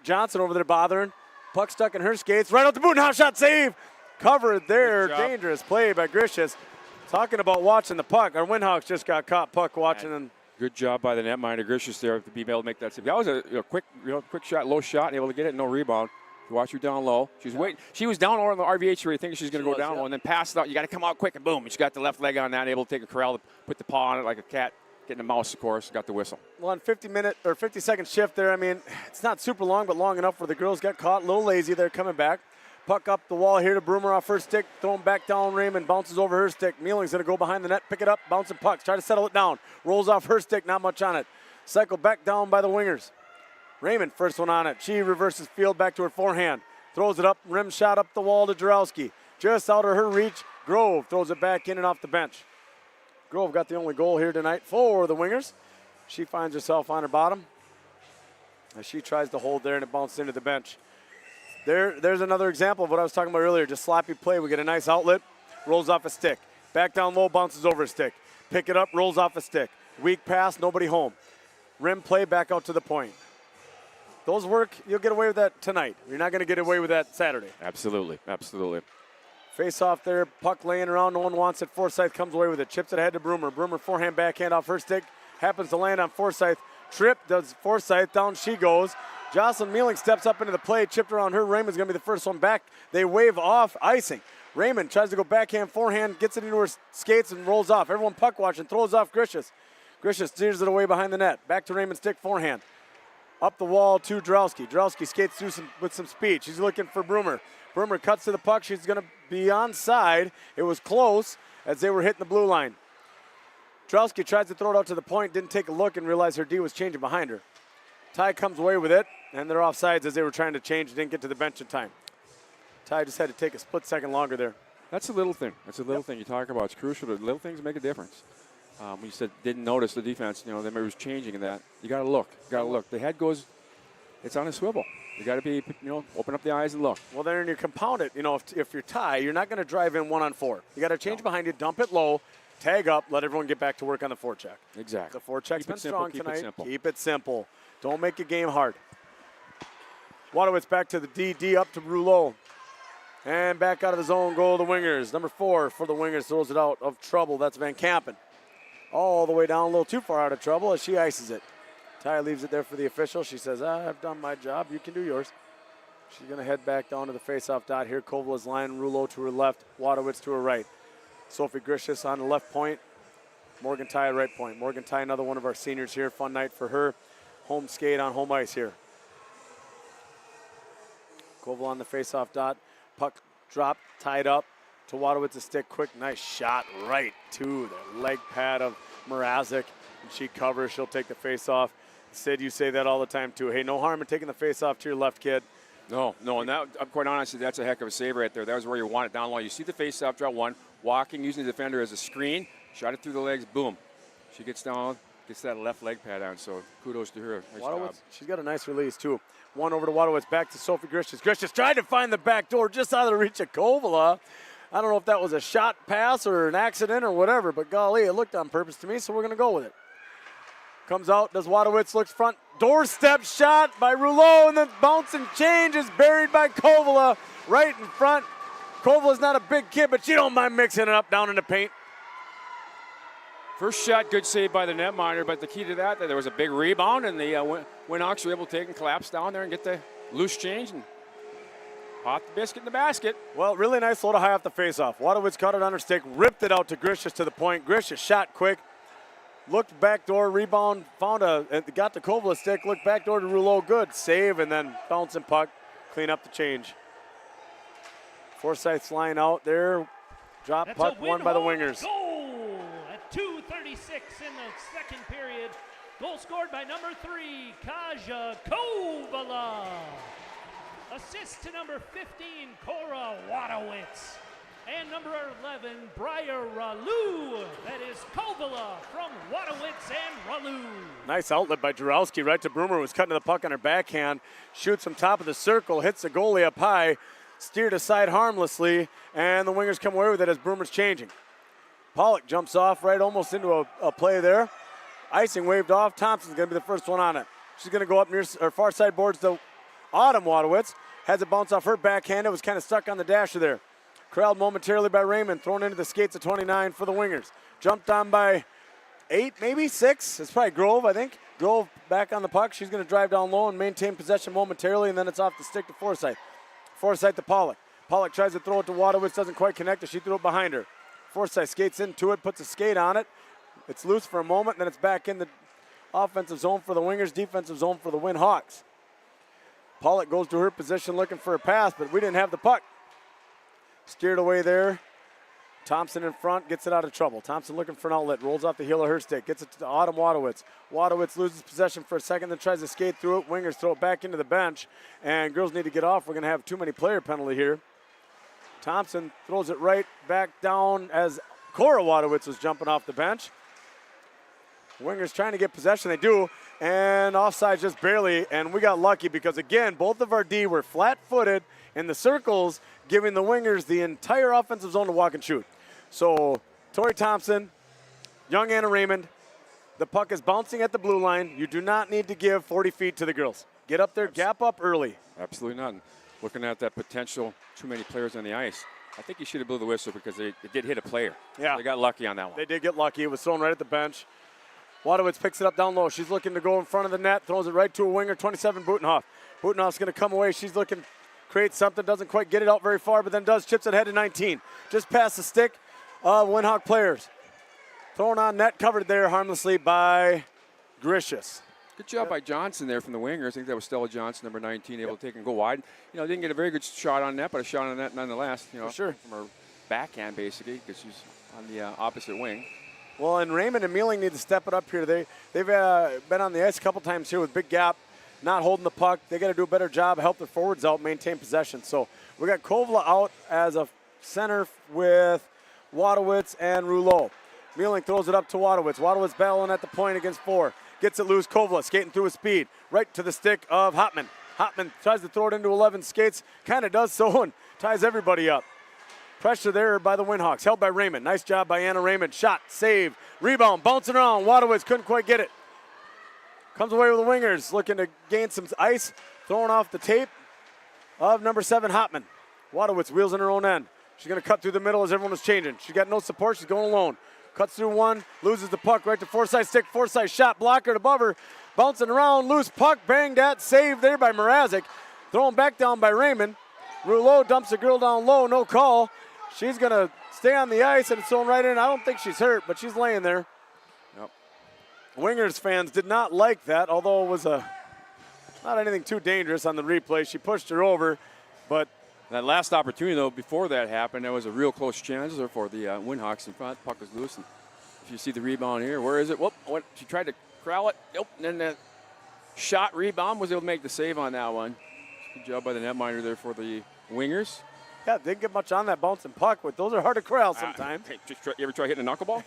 Johnson over there bothering. Puck stuck in her skates. Right out the Butenhoff shot. Save. Covered there. Dangerous play by Grishas. Talking about watching the puck. Our Winhawks just got caught puck watching. And good job by the netminder Grishas there to be able to make that save. That was a quick shot, low shot, and able to get it, no rebound. Watch her down low. She was waiting. She was down low on the RVH where you think she's going to go down low, and then pass it out. You got to come out quick, and boom. And she got the left leg on that, able to take a corral, put the paw on it like a cat, getting a mouse, of course, got the whistle. Well, on 50-second shift there, I mean, it's not super long, but long enough where the girls got caught. A little lazy there coming back. Puck up the wall here to Broomer off her stick. Thrown back down, Raymond bounces over her stick. Mealing's going to go behind the net, pick it up, bouncing pucks, try to settle it down. Rolls off her stick, not much on it. Cycle back down by the wingers. Raymond, first one on it. She reverses field back to her forehand. Throws it up, rim shot up the wall to Jarowski. Just out of her reach, Grove throws it back in and off the bench. Grove got the only goal here tonight for the wingers. She finds herself on her bottom as she tries to hold there, and it bounced into the bench. There's another example of what I was talking about earlier, just sloppy play. We get a nice outlet, rolls off a stick. Back down low, bounces over a stick. Pick it up, rolls off a stick. Weak pass, nobody home. Rim play, back out to the point. Those work, you'll get away with that tonight. You're not going to get away with that Saturday. Absolutely, absolutely. Face off there, puck laying around, no one wants it. Forsyth comes away with it, chips it ahead to Broomer. Broomer forehand, backhand off her stick, happens to land on Forsyth. Trip does Forsyth, down she goes. Jocelyn Mealing steps up into the play, chipped around her. Raymond's going to be the first one back. They wave off icing. Raymond tries to go backhand, forehand, gets it into her skates and rolls off. Everyone puck watching, throws off Grishas. Grishas steers it away behind the net. Back to Raymond's stick, forehand. Up the wall to Drowski. Drowski skates through with some speed. She's looking for Broomer. Broomer cuts to the puck. She's going to be onside. It was close as they were hitting the blue line. Drowski tries to throw it out to the point, didn't take a look and realized her D was changing behind her. Ty comes away with it. And they're offsides as they were trying to change, didn't get to the bench in time. Ty just had to take a split second longer there. That's a little thing. That's a little thing you talk about. It's crucial. The little things make a difference. When you said didn't notice the defense, you know, they was changing in that. You got to look. You got to look. The head goes, it's on a swivel. You got to be, you know, open up the eyes and look. Well, then you compound it. You know, if you're Ty, you're not going to drive in 1-on-4. You got to change behind you, dump it low, tag up, let everyone get back to work on the forecheck. Exactly. The forecheck's been strong keep tonight. It simple. Keep it simple. Don't make a game hard. Wadowitz back to the D up to Rouleau. And back out of the zone go the Wingers. Number 4 for the Wingers throws it out of trouble. That's Van Kampen. All the way down, a little too far out of trouble as she ices it. Ty leaves it there for the official. She says, I've done my job. You can do yours. She's going to head back down to the faceoff dot here. Kovala's line, Rouleau to her left, Wadowitz to her right. Sophie Grishis on the left point. Morgan Ty right point. Morgan Ty, another one of our seniors here. Fun night for her. Home skate on home ice here. Koval on the faceoff dot. Puck drop, tied up to Wadowitz, a stick quick. Nice shot right to the leg pad of Mrazek. And she covers. She'll take the faceoff. Sid, you say that all the time too. Hey, no harm in taking the faceoff to your left, kid. No, and that, I'm quite honest, that's a heck of a save right there. That was where you want it down low. You see the faceoff draw one, walking, using the defender as a screen, shot it through the legs, boom. She gets down, gets that left leg pad on, so kudos to her. Nice job. She's got a nice release too. One over to Wadowitz, back to Sophie Grishis. Grishis tried to find the back door just out of the reach of Kovala. I don't know if that was a shot pass or an accident or whatever, but golly, it looked on purpose to me, so we're going to go with it. Comes out, does Wadowitz, looks front, doorstep shot by Rouleau, and then bounce and change is buried by Kovala right in front. Kovala's not a big kid, but she don't mind mixing it up down in the paint. First shot, good save by the netminder, but the key to that, there was a big rebound, and the Winhawks were able to take and collapse down there and get the loose change and pop the biscuit in the basket. Well, really nice low to high off the faceoff. Wadowitz caught it on her stick, ripped it out to Grishis to the point. Grishis shot quick, looked back door, rebound, got the Kovala stick, looked back door to Rouleau, good save, and then bouncing puck, clean up the change. Forsyth's line out there, drop That's puck, won by the Wingers. Goal at 2:36 in the second period. Goal scored by number 3, Kaja Kovala. Assist to number 15, Cora Wadowitz. And number 11, Briar Ralu. That is Kovala from Wadowitz and Ralu. Nice outlet by Jarowski right to Broomer, who was cutting the puck on her backhand. Shoots from top of the circle, hits the goalie up high, steered aside harmlessly, and the Wingers come away with it as Broomer's changing. Pollock jumps off right almost into a play there. Icing waved off. Thompson's going to be the first one on it. She's going to go up near her far side boards to Autumn Wadowitz. Has it bounce off her backhand. It was kind of stuck on the dasher there. Corralled momentarily by Raymond. Thrown into the skates of 29 for the Wingers. Jumped on by 8, maybe 6. It's probably Grove, I think. Grove back on the puck. She's going to drive down low and maintain possession momentarily, and then it's off the stick to Forsyth. Forsyth to Pollock. Pollock tries to throw it to Wadowitz. Doesn't quite connect it. She threw it behind her. Forsyth skates into it, puts a skate on it. It's loose for a moment, then it's back in the offensive zone for the Wingers, defensive zone for the Winhawks. Pollock goes to her position looking for a pass, but we didn't have the puck. Steered away there. Thompson in front, gets it out of trouble. Thompson looking for an outlet, rolls off the heel of her stick, gets it to Autumn Wadowitz. Wadowitz loses possession for a second, then tries to skate through it. Wingers throw it back into the bench, and girls need to get off. We're going to have too many player penalty here. Thompson throws it right back down as Cora Wadowitz was jumping off the bench. Wingers trying to get possession, they do, and offside just barely, and we got lucky because, again, both of our D were flat-footed in the circles, giving the Wingers the entire offensive zone to walk and shoot. So, Tori Thompson, young Anna Raymond, the puck is bouncing at the blue line. You do not need to give 40 feet to the girls. Get up there, gap up early. Absolutely not. Looking at that potential, too many players on the ice. I think you should have blew the whistle because it did hit a player. Yeah. They got lucky on that one. They did get lucky. It was thrown right at the bench. Wadowitz picks it up down low. She's looking to go in front of the net, throws it right to a winger, 27, Butenhoff. Butenhoff's going to come away. She's looking, create something, doesn't quite get it out very far, but then does, chips it ahead to 19. Just past the stick of Winhawk players. Thrown on net, covered there harmlessly by Grishis. Good job by Johnson there from the winger. I think that was Stella Johnson, number 19, able to take and go wide. You know, didn't get a very good shot on net, but a shot on net nonetheless. You know, For sure. From her backhand, basically, because she's on the opposite wing. Well, and Raymond and Mealing need to step it up here. They've been on the ice a couple times here with big gap not holding the puck. They got to do a better job, help their forwards out, maintain possession. So we got Kovla out as a center with Wadowitz and Rouleau. Mealing throws it up to Wadowitz. Wadowitz battling at the point against 4. Gets it loose. Kovla skating through his speed. Right to the stick of Hopman. Hopman tries to throw it into 11, skates. Kind of does so and ties everybody up. Pressure there by the Winhawks. Held by Raymond. Nice job by Anna Raymond. Shot, save, rebound, bouncing around. Wadowitz couldn't quite get it. Comes away with the wingers. Looking to gain some ice. Throwing off the tape of number 7, Hopman. Wadowitz wheels in her own end. She's going to cut through the middle as everyone is changing. She's got no support. She's going alone. Cuts through one, loses the puck right to Forsyth stick. Forsyth shot, blocker above her. Bouncing around, loose puck, banged at, saved there by Mrazek. Thrown back down by Raymond. Rouleau dumps the girl down low, no call. She's going to stay on the ice, and it's thrown right in. I don't think she's hurt, but she's laying there. Yep. Wingers fans did not like that, although it was not anything too dangerous on the replay. She pushed her over, but that last opportunity, though, before that happened, that was a real close chance for the Winhawks in front. Puck was loose. And if you see the rebound here, where is it? Whoop, she tried to corral it. Nope. And then that shot rebound was able to make the save on that one. Good job by the netminder there for the Wingers. Yeah, didn't get much on that bouncing puck, but those are hard to corral sometimes. Hey, you ever try hitting a knuckleball?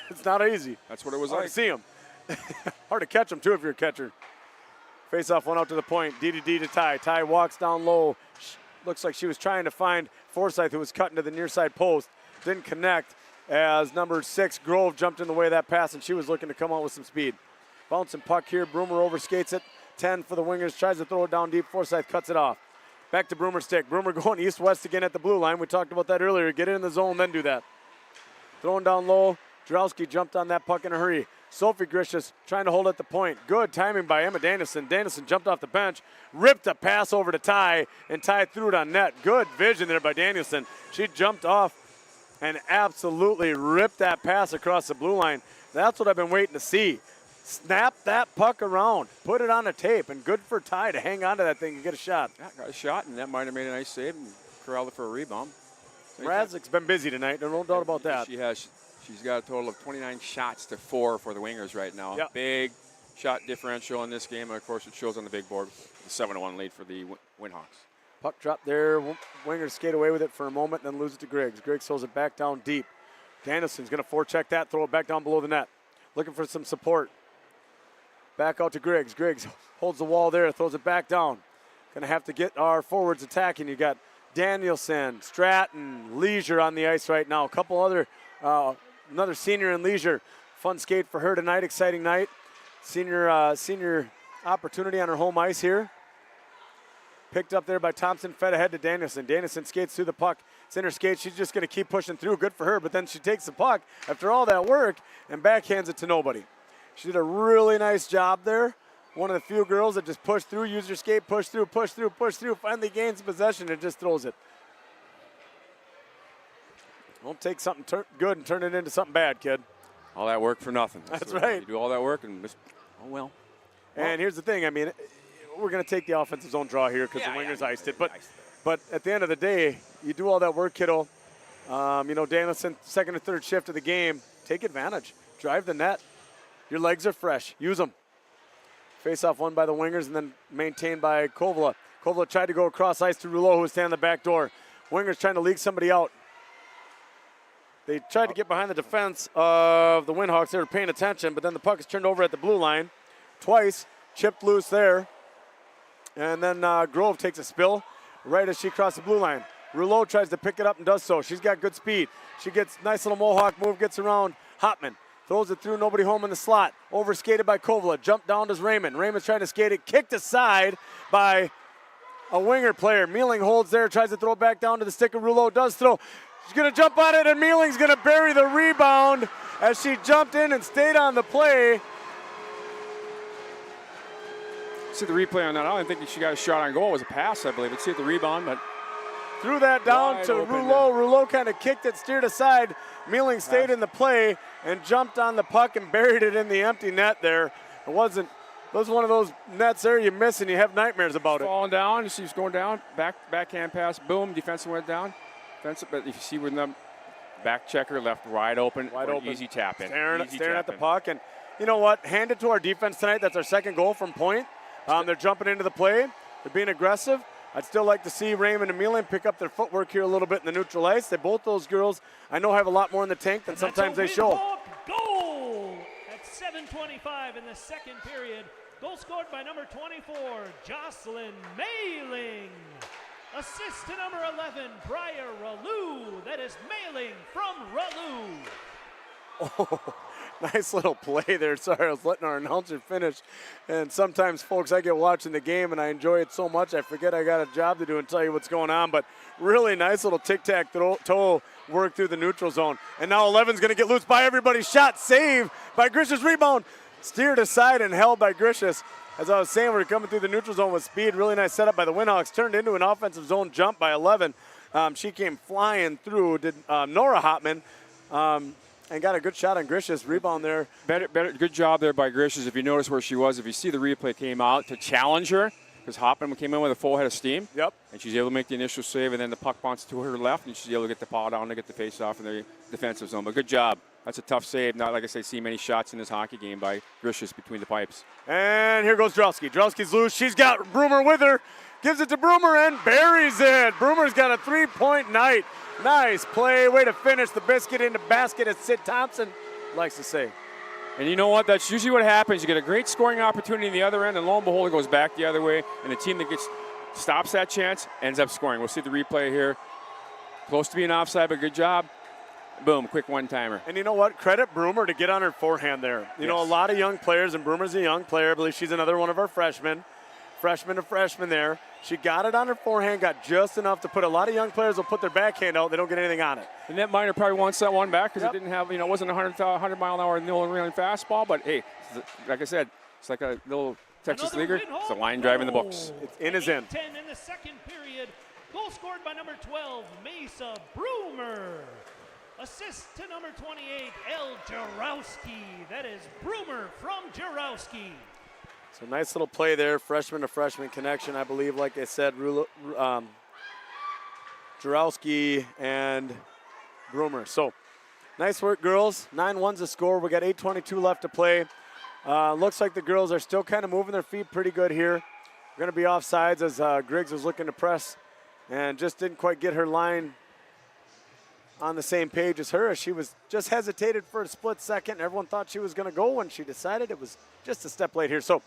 It's not easy. That's what it was Hard like. to see them. Hard to catch them, too, if you're a catcher. Face-off one out to the point. D to Ty. Ty walks down low. Looks like she was trying to find Forsyth, who was cutting to the near side post. Didn't connect as number 6, Grove, jumped in the way of that pass, and she was looking to come out with some speed. Bouncing puck here. Broomer overskates it. 10 for the Wingers. Tries to throw it down deep. Forsyth cuts it off. Back to Broomer's stick. Broomer going east-west again at the blue line. We talked about that earlier. Get in the zone, then do that. Throwing down low. Drowski jumped on that puck in a hurry. Sophie Grishas trying to hold at the point. Good timing by Emma Danielson. Danielson jumped off the bench, ripped a pass over to Ty, and Ty threw it on net. Good vision there by Danielson. She jumped off and absolutely ripped that pass across the blue line. That's what I've been waiting to see. Snap that puck around. Put it on a tape, and good for Ty to hang on to that thing and get a shot. Yeah, got a shot, and that might have made a nice save and corralled it for a rebound. Mrazek's been busy tonight. No doubt about that. She has. She's got a total of 29 shots to 4 for the Wingers right now. Yep. Big shot differential in this game, and of course it shows on the big board. The 7-1 lead for the Winhawks. Puck drop there. Wingers skate away with it for a moment, then lose it to Griggs. Griggs throws it back down deep. Danielson's going to forecheck that, throw it back down below the net. Looking for some support. Back out to Griggs. Griggs holds the wall there, throws it back down. Going to have to get our forwards attacking. You got Danielson, Stratton, Leisure on the ice right now. A couple other, another senior in Leisure. Fun skate for her tonight, exciting night. Senior opportunity on her home ice here. Picked up there by Thompson, fed ahead to Danielson. Danielson skates through the puck. It's in her skate. She's just going to keep pushing through. Good for her, but then she takes the puck after all that work and backhands it to nobody. She did a really nice job there. One of the few girls that just pushed through, used her skate, pushed through, finally gains possession and just throws it. Don't take something good and turn it into something bad, kid. All that work for nothing. That's right. You do all that work and just, oh well. And here's the thing. I mean, we're going to take the offensive zone draw here because the Wingers iced it. But at the end of the day, you do all that work, kiddo. Danielson, second or third shift of the game, take advantage. Drive the net. Your legs are fresh. Use them. Face-off won by the Wingers and then maintained by Kovla. Kovla tried to go across ice to Rouleau, who was standing on the back door. Wingers trying to leak somebody out. They tried to get behind the defense of the Winhawks. They were paying attention, but then the puck is turned over at the blue line twice. Chipped loose there. And then Grove takes a spill right as she crossed the blue line. Rouleau tries to pick it up and does so. She's got good speed. She gets nice little mohawk move, gets around Hopman. Throws it through, nobody home in the slot. Overskated by Kovla. Jumped down to Raymond. Raymond's trying to skate it. Kicked aside by a winger player. Mealing holds there, tries to throw it back down to the stick of Rouleau. Does throw. She's going to jump on it, and Mealing's going to bury the rebound as she jumped in and stayed on the play. See the replay on that. I don't think she got a shot on goal. It was a pass, I believe. Let's see the rebound, but threw that down to Rouleau. Rouleau kind of kicked it, steered aside. Mealing stayed in the play and jumped on the puck and buried it in the empty net there. It was one of those nets there you miss and you have nightmares about it. Falling down, she's going down, backhand pass, boom, defensive went down. Defensive, but if you see when the back checker left wide open, easy tap in. Staring at the puck, and you know what? Hand it to our defense tonight. That's our second goal from point. They're jumping into the play. They're being aggressive. I'd still like to see Raymond and Mealing pick up their footwork here a little bit in the neutral ice. Both those girls, I know, have a lot more in the tank than sometimes they show. Goal at 7:25 in the second period. Goal scored by number 24, Jocelyn Mailing. Assist to number 11, Briar Ralou. That is Mailing from Ralou. Oh, nice little play there. Sorry, I was letting our announcer finish. And sometimes, folks, I get watching the game and I enjoy it so much I forget I got a job to do and tell you what's going on. But really nice little tic-tac-toe work through the neutral zone. And now 11's going to get loose by everybody. Shot, save by Grish's rebound. Steered aside and held by Grish's. As I was saying, we're coming through the neutral zone with speed. Really nice setup by the Winhawks. Turned into an offensive zone jump by 11. She came flying through. Did Nora Hopman. And got a good shot on Grish's rebound there. Good job there by Grish's. If you notice where she was, if you see the replay came out to challenge her, because Hoppman came in with a full head of steam. Yep. And she's able to make the initial save, and then the puck bounced to her left, and she's able to get the paw down to get the face off in the defensive zone. But good job. That's a tough save. Not like I say, see many shots in this hockey game by Grish's between the pipes. And here goes Drowski. Drowski's loose. She's got Broomer with her. Gives it to Broomer and buries it. Broomer's got a 3-point night. Nice play. Way to finish the biscuit in the basket, as Sid Thompson likes to say. And you know what? That's usually what happens. You get a great scoring opportunity on the other end, and lo and behold, it goes back the other way. And the team that stops that chance ends up scoring. We'll see the replay here. Close to being offside, but good job. Boom, quick one-timer. And you know what? Credit Broomer to get on her forehand there. You know, a lot of young players, and Broomer's a young player. I believe she's another one of our freshmen. Freshman there. She got it on her forehand, got just enough to put a lot of young players will put their backhand out. They don't get anything on it. And that minor probably wants that one back because it didn't have, it wasn't a 100-mile-an-hour no-railing fastball. But, hey, like I said, it's like a little Texas leaguer. It's a line drive in the books. It's in his in. 10 in the second period. Goal scored by number 12, Mesa Broomer. Assist to number 28, El Jarowski. That is Broomer from Jarowski. So nice little play there, freshman to freshman connection, I believe, like I said, Jarowski and Broomer. So nice work, girls. 9-1's the score. We got 8:22 left to play. Looks like the girls are still kind of moving their feet pretty good here. We're going to be offsides as Griggs was looking to press and just didn't quite get her line on the same page as her. She was just hesitated for a split second. Everyone thought she was going to go when she decided it was just a step late here. So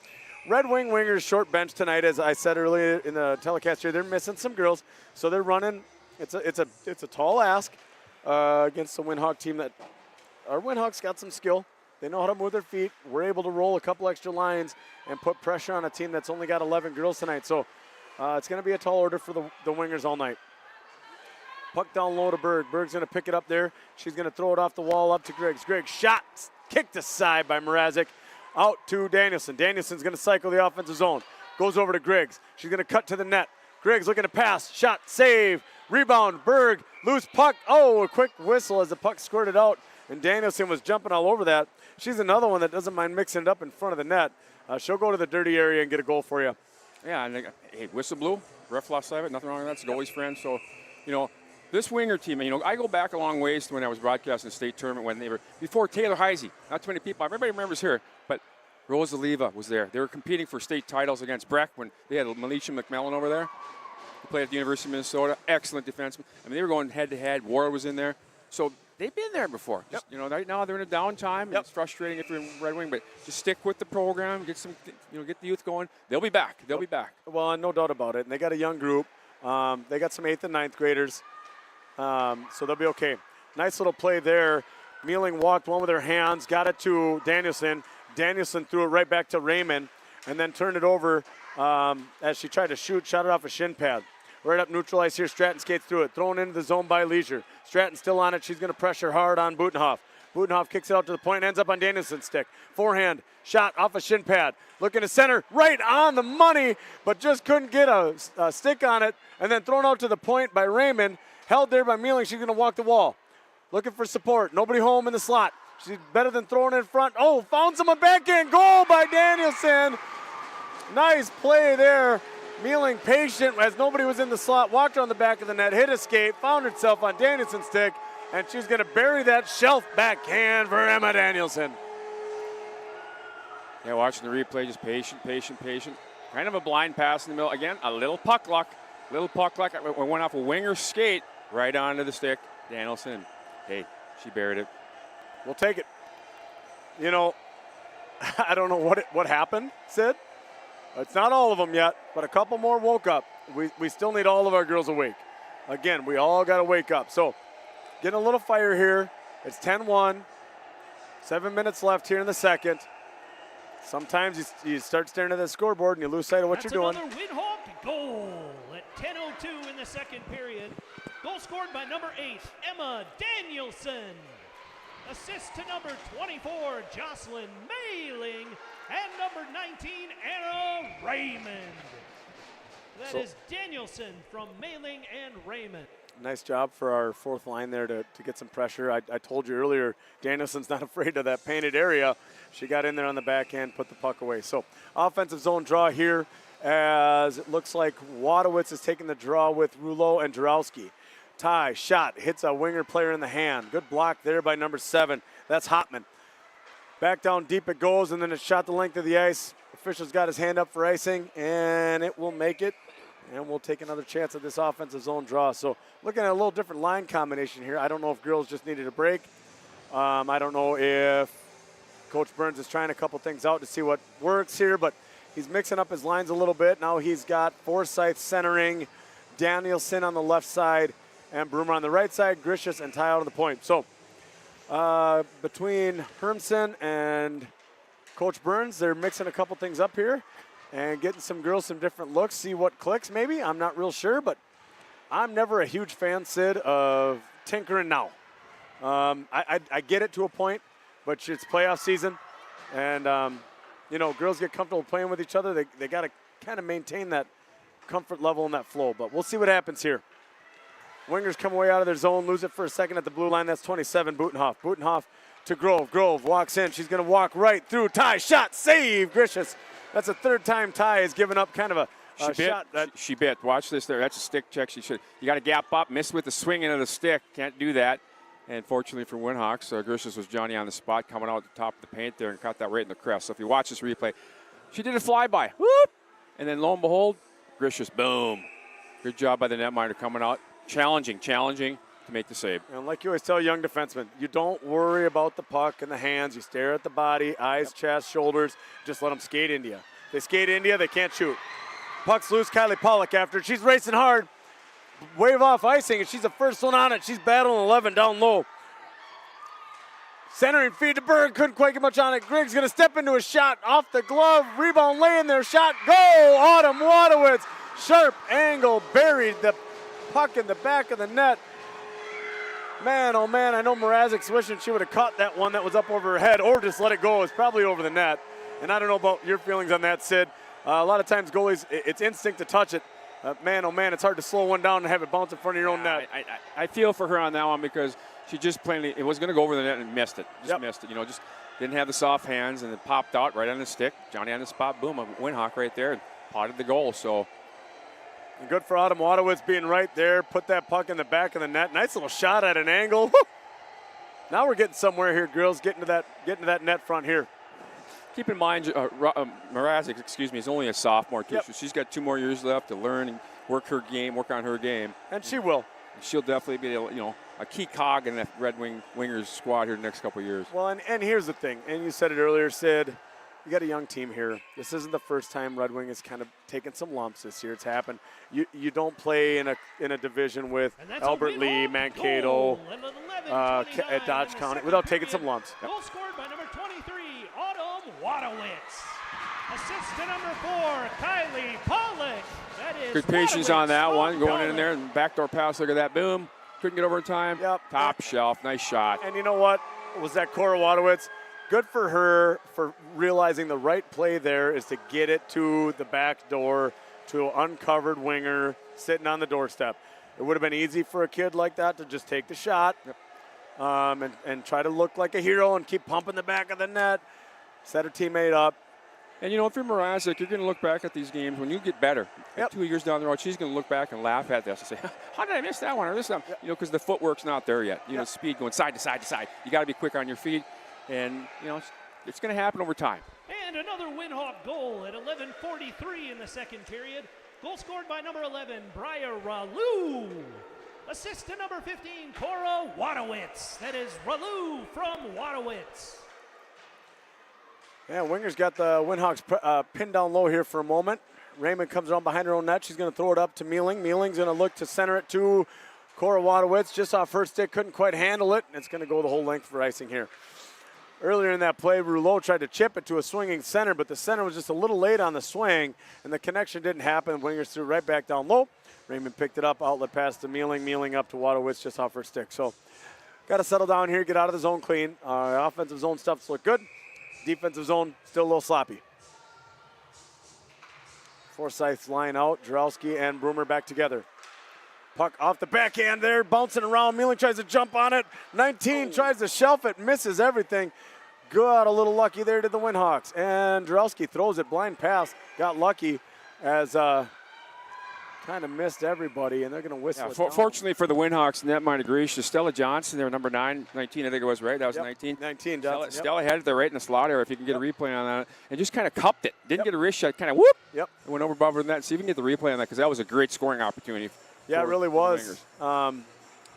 Red Wing Wingers short bench tonight, as I said earlier in the telecast here. They're missing some girls, so they're running. It's a tall ask against the Winhawk team. That our Winhawks got some skill. They know how to move their feet. We're able to roll a couple extra lines and put pressure on a team that's only got 11 girls tonight. So it's going to be a tall order for the Wingers all night. Puck down low to Berg. Berg's going to pick it up there. She's going to throw it off the wall up to Griggs. Griggs shot, kicked aside by Mrazek. Out to Danielson. Danielson's going to cycle the offensive zone. Goes over to Griggs. She's going to cut to the net. Griggs looking to pass. Shot, save, rebound. Berg, loose puck. Oh, a quick whistle as the puck squirted out. And Danielson was jumping all over that. She's another one that doesn't mind mixing it up in front of the net. She'll go to the dirty area and get a goal for you. Yeah, and hey, whistle blew. Ref lost sight of it. Nothing wrong with that. It's a goalie's friend. So, this Winger team, I go back a long ways to when I was broadcasting the state tournament when they were, before Taylor Heisey. Not too many people, everybody remembers her, but Rosa Leva was there. They were competing for state titles against Breck when they had Melisha McMillan over there. He played at the University of Minnesota. Excellent defenseman. They were going head-to-head. Ward was in there. So they've been there before. Yep. Just, right now they're in a downtime. Yep. It's frustrating if you're in Red Wing, but just stick with the program, get the youth going. They'll be back. They'll be back. Well, no doubt about it. And they got a young group. They got some 8th and 9th graders. So they'll be okay. Nice little play there. Mealing walked one with her hands, got it to Danielson. Danielson threw it right back to Raymond and then turned it over as she tried to shoot, shot it off a shin pad. Right up neutral ice here, Stratton skates through it. Thrown into the zone by Leisure. Stratton still on it. She's going to pressure hard on Butenhoff. Butenhoff kicks it out to the point, ends up on Danielson's stick. Forehand, shot off a shin pad. Looking to center, right on the money, but just couldn't get a stick on it. And then thrown out to the point by Raymond. Held there by Mealing. She's going to walk the wall. Looking for support. Nobody home in the slot. She's better than throwing it in front. Oh, found someone backhand. Goal by Danielson. Nice play there. Mealing patient as nobody was in the slot. Walked on the back of the net. Hit escape. Found herself on Danielson's stick. And she's going to bury that shelf backhand for Emma Danielson. Yeah, watching the replay, just patient. Kind of a blind pass in the middle. Again, a little puck luck. Little puck luck. It went off a winger skate right onto the stick. Danielson, hey, she buried it. We'll take it. You know, I don't know what happened, Sid. It's not all of them yet, but a couple more woke up. We still need all of our girls awake. Again, we all got to wake up. So getting a little fire here. It's 10-1. 7 minutes left here in the second. Sometimes you start staring at the scoreboard and you lose sight of what you're doing. That's another Winhawk goal at 10:02 in the second period. Goal scored by number 8, Emma Danielson. Assist to number 24, Jocelyn Mailing. And number 19, Anna Raymond. That is Danielson from Mailing and Raymond. Nice job for our fourth line there to get some pressure. I told you earlier, Danielson's not afraid of that painted area. She got in there on the backhand, put the puck away. So offensive zone draw here as it looks like Wadowitz is taking the draw with Rouleau and Jarowski. Ty, shot, hits a winger player in the hand. Good block there by number 7. That's Hotman. Back down deep it goes, and then it's shot the length of the ice. Official's got his hand up for icing, and it will make it. And we'll take another chance at this offensive zone draw. So looking at a little different line combination here. I don't know if girls just needed a break. I don't know if Coach Burns is trying a couple things out to see what works here, but he's mixing up his lines a little bit. Now he's got Forsyth centering, Danielson on the left side, and Broomer on the right side, Grishus and Ty out of the point. So between Hermsen and Coach Burns, they're mixing a couple things up here and getting some girls some different looks, see what clicks maybe. I'm not real sure, but I'm never a huge fan, Sid, of tinkering now. I get it to a point, but it's playoff season. And, girls get comfortable playing with each other. They got to kind of maintain that comfort level and that flow. But we'll see what happens here. Wingers come away out of their zone, lose it for a second at the blue line. That's 27, Butenhoff. Butenhoff to Grove. Grove walks in. She's going to walk right through. Ty, shot, save, Grishus. That's the third time Ty has given up kind of a shot. She bit. Watch this there. That's a stick check. You got to gap up, miss with the swing into the stick. Can't do that. And fortunately for Winhawks, Grishus was Johnny on the spot, coming out at the top of the paint there and caught that right in the crest. So if you watch this replay, she did a flyby. Whoop! And then lo and behold, Grishus, boom. Good job by the netminder coming out. Challenging to make the save. And like you always tell young defensemen, you don't worry about the puck in the hands. You stare at the body, eyes, chest, shoulders. Just let them skate into you. If they skate into you, they can't shoot. Puck's loose. Kylie Pollock after it. She's racing hard. Wave off icing, and she's the first one on it. She's battling 11 down low. Centering feed to Berg. Couldn't quite get much on it. Griggs going to step into a shot off the glove. Rebound laying there. Shot. Goal. Autumn Wadowitz. Sharp angle. Buried the puck in the back of the net. Man, oh man, I know Mrazek's wishing she would have caught that one that was up over her head or just let it go. It's probably over the net. And I don't know about your feelings on that, Sid. A lot of times goalies, it's instinct to touch it. Man, oh man, it's hard to slow one down and have it bounce in front of your own net. I feel for her on that one because she just plainly, it was going to go over the net and missed it. Missed it. Just didn't have the soft hands and it popped out right on the stick. Johnny on the spot, boom, a Winhawk right there and potted the goal. So. And good for Autumn Wadowitz being right there, put that puck in the back of the net. Nice little shot at an angle. Woo! Now we're getting somewhere here, girls, getting to that net front here. Keep in mind, Mrazek, is only a sophomore too, so she's got 2 more years left to learn and work on her game. And she will. She'll definitely be, a key cog in that Red Wingers squad here the next couple of years. Well, and here's the thing, and you said it earlier, Sid. You got a young team here. This isn't the first time Red Wing has kind of taken some lumps this year. It's happened. You don't play in a division with Albert Lee, Mankato, at Dodge County without taking some lumps. Yep. Goal scored by number 23, Autumn Wadowitz. Assist to number 4, Kylie Pollock. That is good patience Wadowitz on that one. Going Pollock. in there and backdoor pass. Look at that. Boom. Couldn't get over in time. Yep. Top shelf. Nice shot. And you know what? Was that Cora Wadowitz? Good for her for realizing the right play there is to get it to the back door to an uncovered winger sitting on the doorstep. It would have been easy for a kid like that to just take the shot and try to look like a hero and keep pumping the back of the net, set her teammate up. And, if you're Mrazek, you're going to look back at these games. When you get better, 2 years down the road, she's going to look back and laugh at this and say, how did I miss that one or this one? Because the footwork's not there yet. Speed going side to side to side. You got to be quick on your feet. And, it's going to happen over time. And another Winhawk goal at 11:43 in the second period. Goal scored by number 11, Briar Ralu. Assist to number 15, Cora Wadowitz. That is Ralu from Wadowitz. Yeah, Winger's got the Winhawks pinned down low here for a moment. Raymond comes around behind her own net. She's going to throw it up to Mealing. Mealing's going to look to center it to Cora Wadowitz. Just off her stick, couldn't quite handle it. It's going to go the whole length for icing here. Earlier in that play, Rouleau tried to chip it to a swinging center, but the center was just a little late on the swing, and the connection didn't happen. Wingers threw right back down low. Raymond picked it up, outlet pass to Mealing. Mealing up to Wadowitz just off her stick. So got to settle down here, get out of the zone clean. Offensive zone stuff's look good. Defensive zone still a little sloppy. Forsyth's line out. Jarowski and Broomer back together. Puck off the backhand there, bouncing around. Mealing tries to jump on it. 19 tries to shelf it, misses everything. Got a little lucky there to the Winhawks. And Jarowski throws it, blind pass. Got lucky as kind of missed everybody, and they're going to whistle it down. Fortunately for the Winhawks, netminder Gracia, Stella Johnson, they were number 19, I think it was, right? That was 19. 19, Johnson. Stella had it there right in the slot area, if you can get a replay on that, and just kind of cupped it. Didn't get a wrist shot, kind of whoop. Yep. Went over above her net. See if we can get the replay on that, because that was a great scoring opportunity. Yeah, it really was.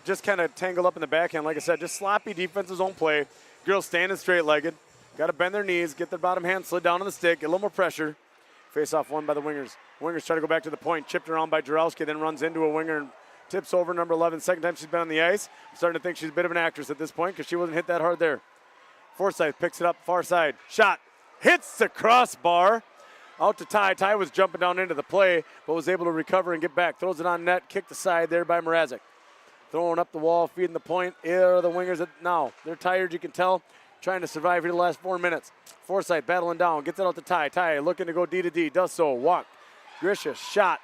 Just kind of tangled up in the backhand. Like I said, just sloppy defensive zone play. Girls standing straight-legged. Got to bend their knees, get their bottom hand slid down on the stick, get a little more pressure. Face-off won by the Wingers. Wingers try to go back to the point. Chipped around by Jarowski, then runs into a winger and tips over number 11. Second time she's been on the ice. I'm starting to think she's a bit of an actress at this point because she wasn't hit that hard there. Forsyth picks it up, far side. Shot. Hits the crossbar. Out to Ty. Ty was jumping down into the play, but was able to recover and get back. Throws it on net. Kicked aside there by Mrazek. Throwing up the wall, feeding the point. Here are the Wingers now. They're tired, you can tell. Trying to survive here the last 4 minutes. Forsyth battling down. Gets it out to Ty. Ty looking to go D to D. Does so. Walk. Grisha shot.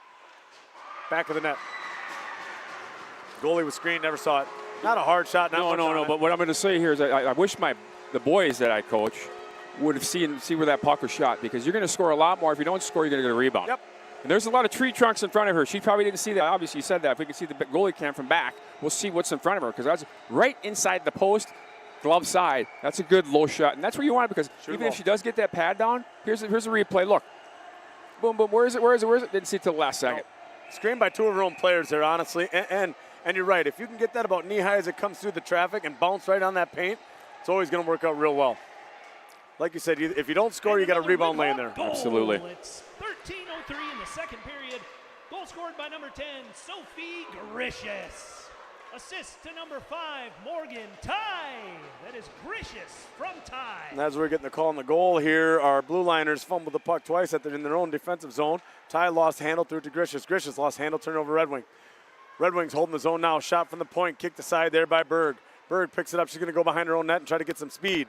Back of the net. Goalie was screened. Never saw it. Not a hard shot. No. But what I'm going to say here is I wish the boys that I coach would have see where that puck was shot, because you're going to score a lot more. If you don't score, you're going to get a rebound. Yep. And there's a lot of tree trunks in front of her. She probably didn't see that. Obviously, you said that. If we can see the goalie cam from back, we'll see what's in front of her, because that's right inside the post, glove side. That's a good low shot, and that's where you want it, because even if she does get that pad down, here's a replay. Look. Boom, boom. Where is it? Didn't see it till the last second. No. Screened by two of her own players there, honestly. And you're right. If you can get that about knee-high as it comes through the traffic and bounce right on that paint, it's always going to work out real well. Like you said, if you don't score, you got a rebound laying there. Goal. Absolutely. It's 13:03 in the second period. Goal scored by number 10, Sophie Gricius. Assist to number 5, Morgan Ty. That is Gricius from Ty. And as we're getting the call on the goal here, our blue liners fumbled the puck twice in their own defensive zone. Ty lost handle, through to Gricius. Gricius lost handle, turnover Red Wing. Red Wings holding the zone now. Shot from the point, kicked aside there by Berg. Berg picks it up. She's going to go behind her own net and try to get some speed.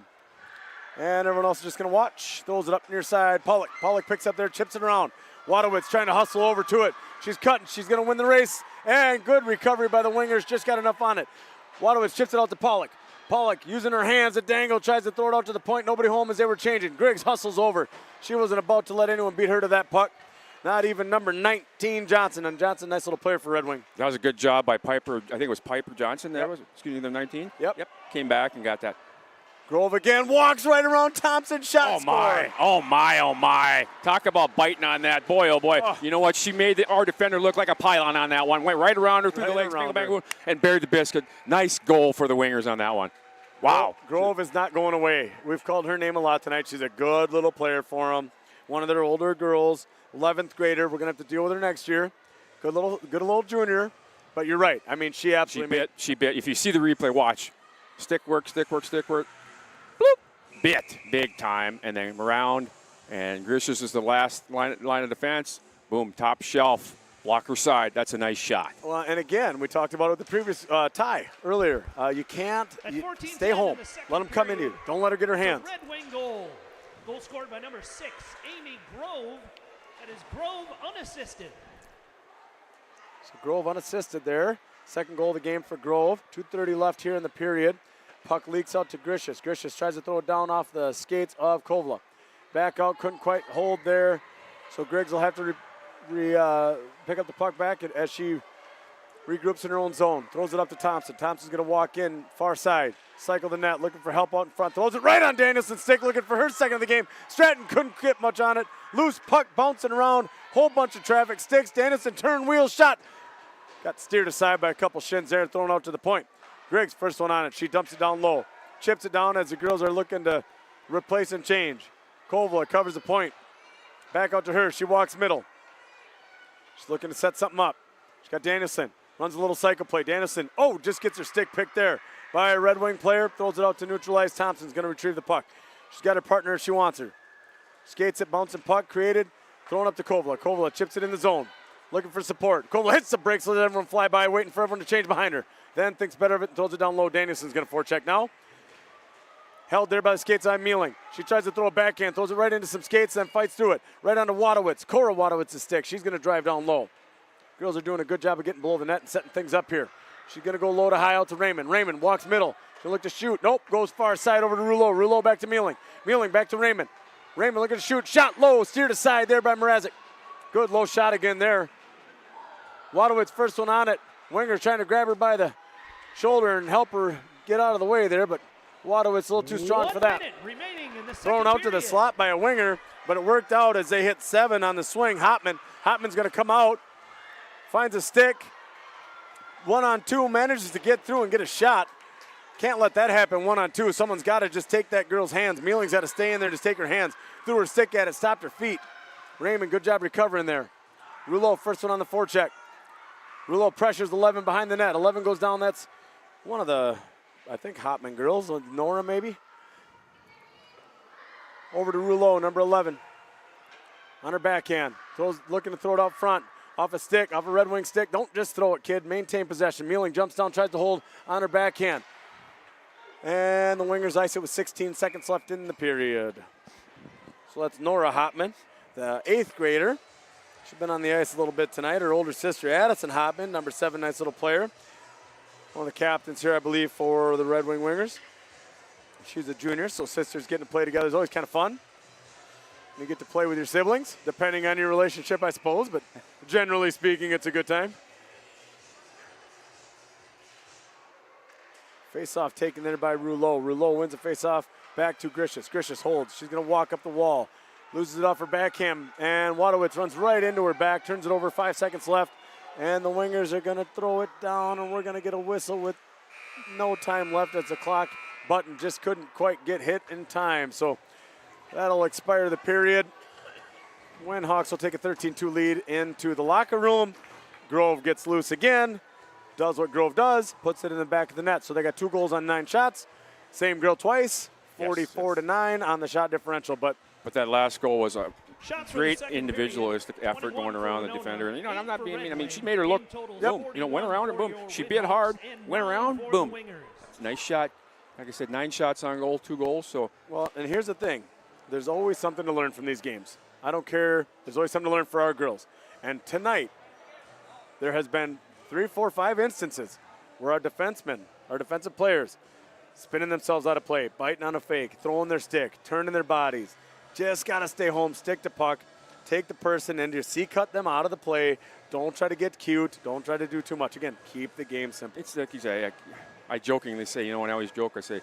And everyone else is just going to watch. Throws it up near side. Pollock. Pollock picks up there, chips it around. Wadowitz trying to hustle over to it. She's cutting. She's going to win the race. And good recovery by the Wingers. Just got enough on it. Wadowitz chips it out to Pollock. Pollock using her hands at dangle. Tries to throw it out to the point. Nobody home as they were changing. Griggs hustles over. She wasn't about to let anyone beat her to that puck. Not even number 19, Johnson. And Johnson, nice little player for Red Wing. That was a good job by Piper. I think it was Piper Johnson. That Yep. was, excuse me, the 19? Yep. Came back and got that. Grove again, walks right around Thompson, shot score. Oh my. Talk about biting on that. Boy, oh boy. You know what? She made our defender look like a pylon on that one. Went right around her through the legs, and buried the biscuit. Nice goal for the Wingers on that one. Wow. Grove is not going away. We've called her name a lot tonight. She's a good little player for them. One of their older girls, 11th grader. We're going to have to deal with her next year. Good little junior. But you're right. I mean, she absolutely She bit. If you see the replay, watch. Stick work. Bloop. Bit. Big time. And then around. And Gricius is the last line of defense. Boom. Top shelf. Blocker side. That's a nice shot. Well, and again, we talked about it with the previous tie earlier. You can't stay home. Let them come into you. Don't let her get her hands. Red Wing goal. Goal scored by number 6, Amy Grove. That is Grove unassisted. So Grove unassisted there. Second goal of the game for Grove. 2:30 left here in the period. Puck leaks out to Gricius. Gricius tries to throw it down off the skates of Kovla. Back out, couldn't quite hold there. So Griggs will have to pick up the puck back as she regroups in her own zone, throws it up to Thompson. Thompson's going to walk in, far side, cycle the net, looking for help out in front. Throws it right on Danielson's stick, looking for her second of the game. Stratton couldn't get much on it. Loose puck bouncing around, whole bunch of traffic. Sticks, Danielson turn, wheel, shot. Got steered aside by a couple shins there, thrown out to the point. Griggs, first one on it. She dumps it down low. Chips it down as the girls are looking to replace and change. Kovala covers the point. Back out to her. She walks middle. She's looking to set something up. She's got Danielson. Runs a little cycle play. Danielson, just gets her stick picked there by a Red Wing player. Throws it out to neutralize. Thompson's going to retrieve the puck. She's got her partner if she wants her. Skates it, bouncing puck created. Thrown up to Kovala. Kovala chips it in the zone. Looking for support. Kovala hits the brakes, let everyone fly by, waiting for everyone to change behind her. Then thinks better of it and throws it down low. Danielson's going to forecheck now. Held there by the skates on Mealing. She tries to throw a backhand, throws it right into some skates, then fights through it. Right onto Wadowitz. Cora Wadowitz's stick. She's going to drive down low. Girls are doing a good job of getting below the net and setting things up here. She's going to go low to high out to Raymond. Raymond walks middle. She'll look to shoot. Nope, goes far side over to Rouleau. Rouleau back to Mealing. Mealing back to Raymond. Raymond looking to shoot. Shot low, steered aside there by Mrazek. Good low shot again there. Wadowitz first one on it. Winger trying to grab her by the shoulder and help her get out of the way there, but Wadowitz a little too strong for that. Thrown out to the slot by a winger, but it worked out as they hit 7 on the swing. Hopman's going to come out, finds a stick. 1-on-2, manages to get through and get a shot. Can't let that happen 1-on-2. Someone's got to just take that girl's hands. Mealing's got to stay in there, just take her hands. Threw her stick at it, stopped her feet. Raymond, good job recovering there. Rouleau, first one on the forecheck. Rouleau pressures 11 behind the net. 11 goes down. That's one of the, I think, Hopman girls. Nora, maybe. Over to Rouleau, number 11. On her backhand. Looking to throw it out front. Off a stick, off a Red Wing stick. Don't just throw it, kid. Maintain possession. Mealing jumps down, tries to hold on her backhand. And the Wingers ice it with 16 seconds left in the period. So that's Nora Hopman, the 8th grader. She's been on the ice a little bit tonight. Her older sister, Addison Hopman, number 7, nice little player. One of the captains here, I believe, for the Red Wing Wingers. She's a junior, so sisters getting to play together is always kind of fun. You get to play with your siblings, depending on your relationship, I suppose, but generally speaking, it's a good time. Face-off taken there by Rouleau. Rouleau wins a face-off back to Grishas. Grishas holds. She's going to walk up the wall. Loses it off her backhand, and Wadowitz runs right into her back, turns it over, 5 seconds left, and the Wingers are going to throw it down, and we're going to get a whistle with no time left as the clock button just couldn't quite get hit in time. So that'll expire the period. Winhawks will take a 13-2 lead into the locker room. Grove gets loose again, does what Grove does, puts it in the back of the net. So they got 2 goals on 9 shots. Same girl twice, 44-9 on the shot differential, but that last goal was a great individualistic effort going around the defender. And, I'm not being mean. I mean, she made her look, boom, went around and boom. She bit hard, went around, boom. Nice shot. Like I said, 9 shots on goal, 2 goals. So, well, and here's the thing. There's always something to learn from these games. I don't care. There's always something to learn for our girls. And tonight, there has been 3, 4, 5 instances where our defensemen, our defensive players, spinning themselves out of play, biting on a fake, throwing their stick, turning their bodies. Just got to stay home, stick to puck, take the person and just cut them out of the play. Don't try to get cute. Don't try to do too much. Again, keep the game simple. It's like you say, I jokingly say, when I always joke, I say,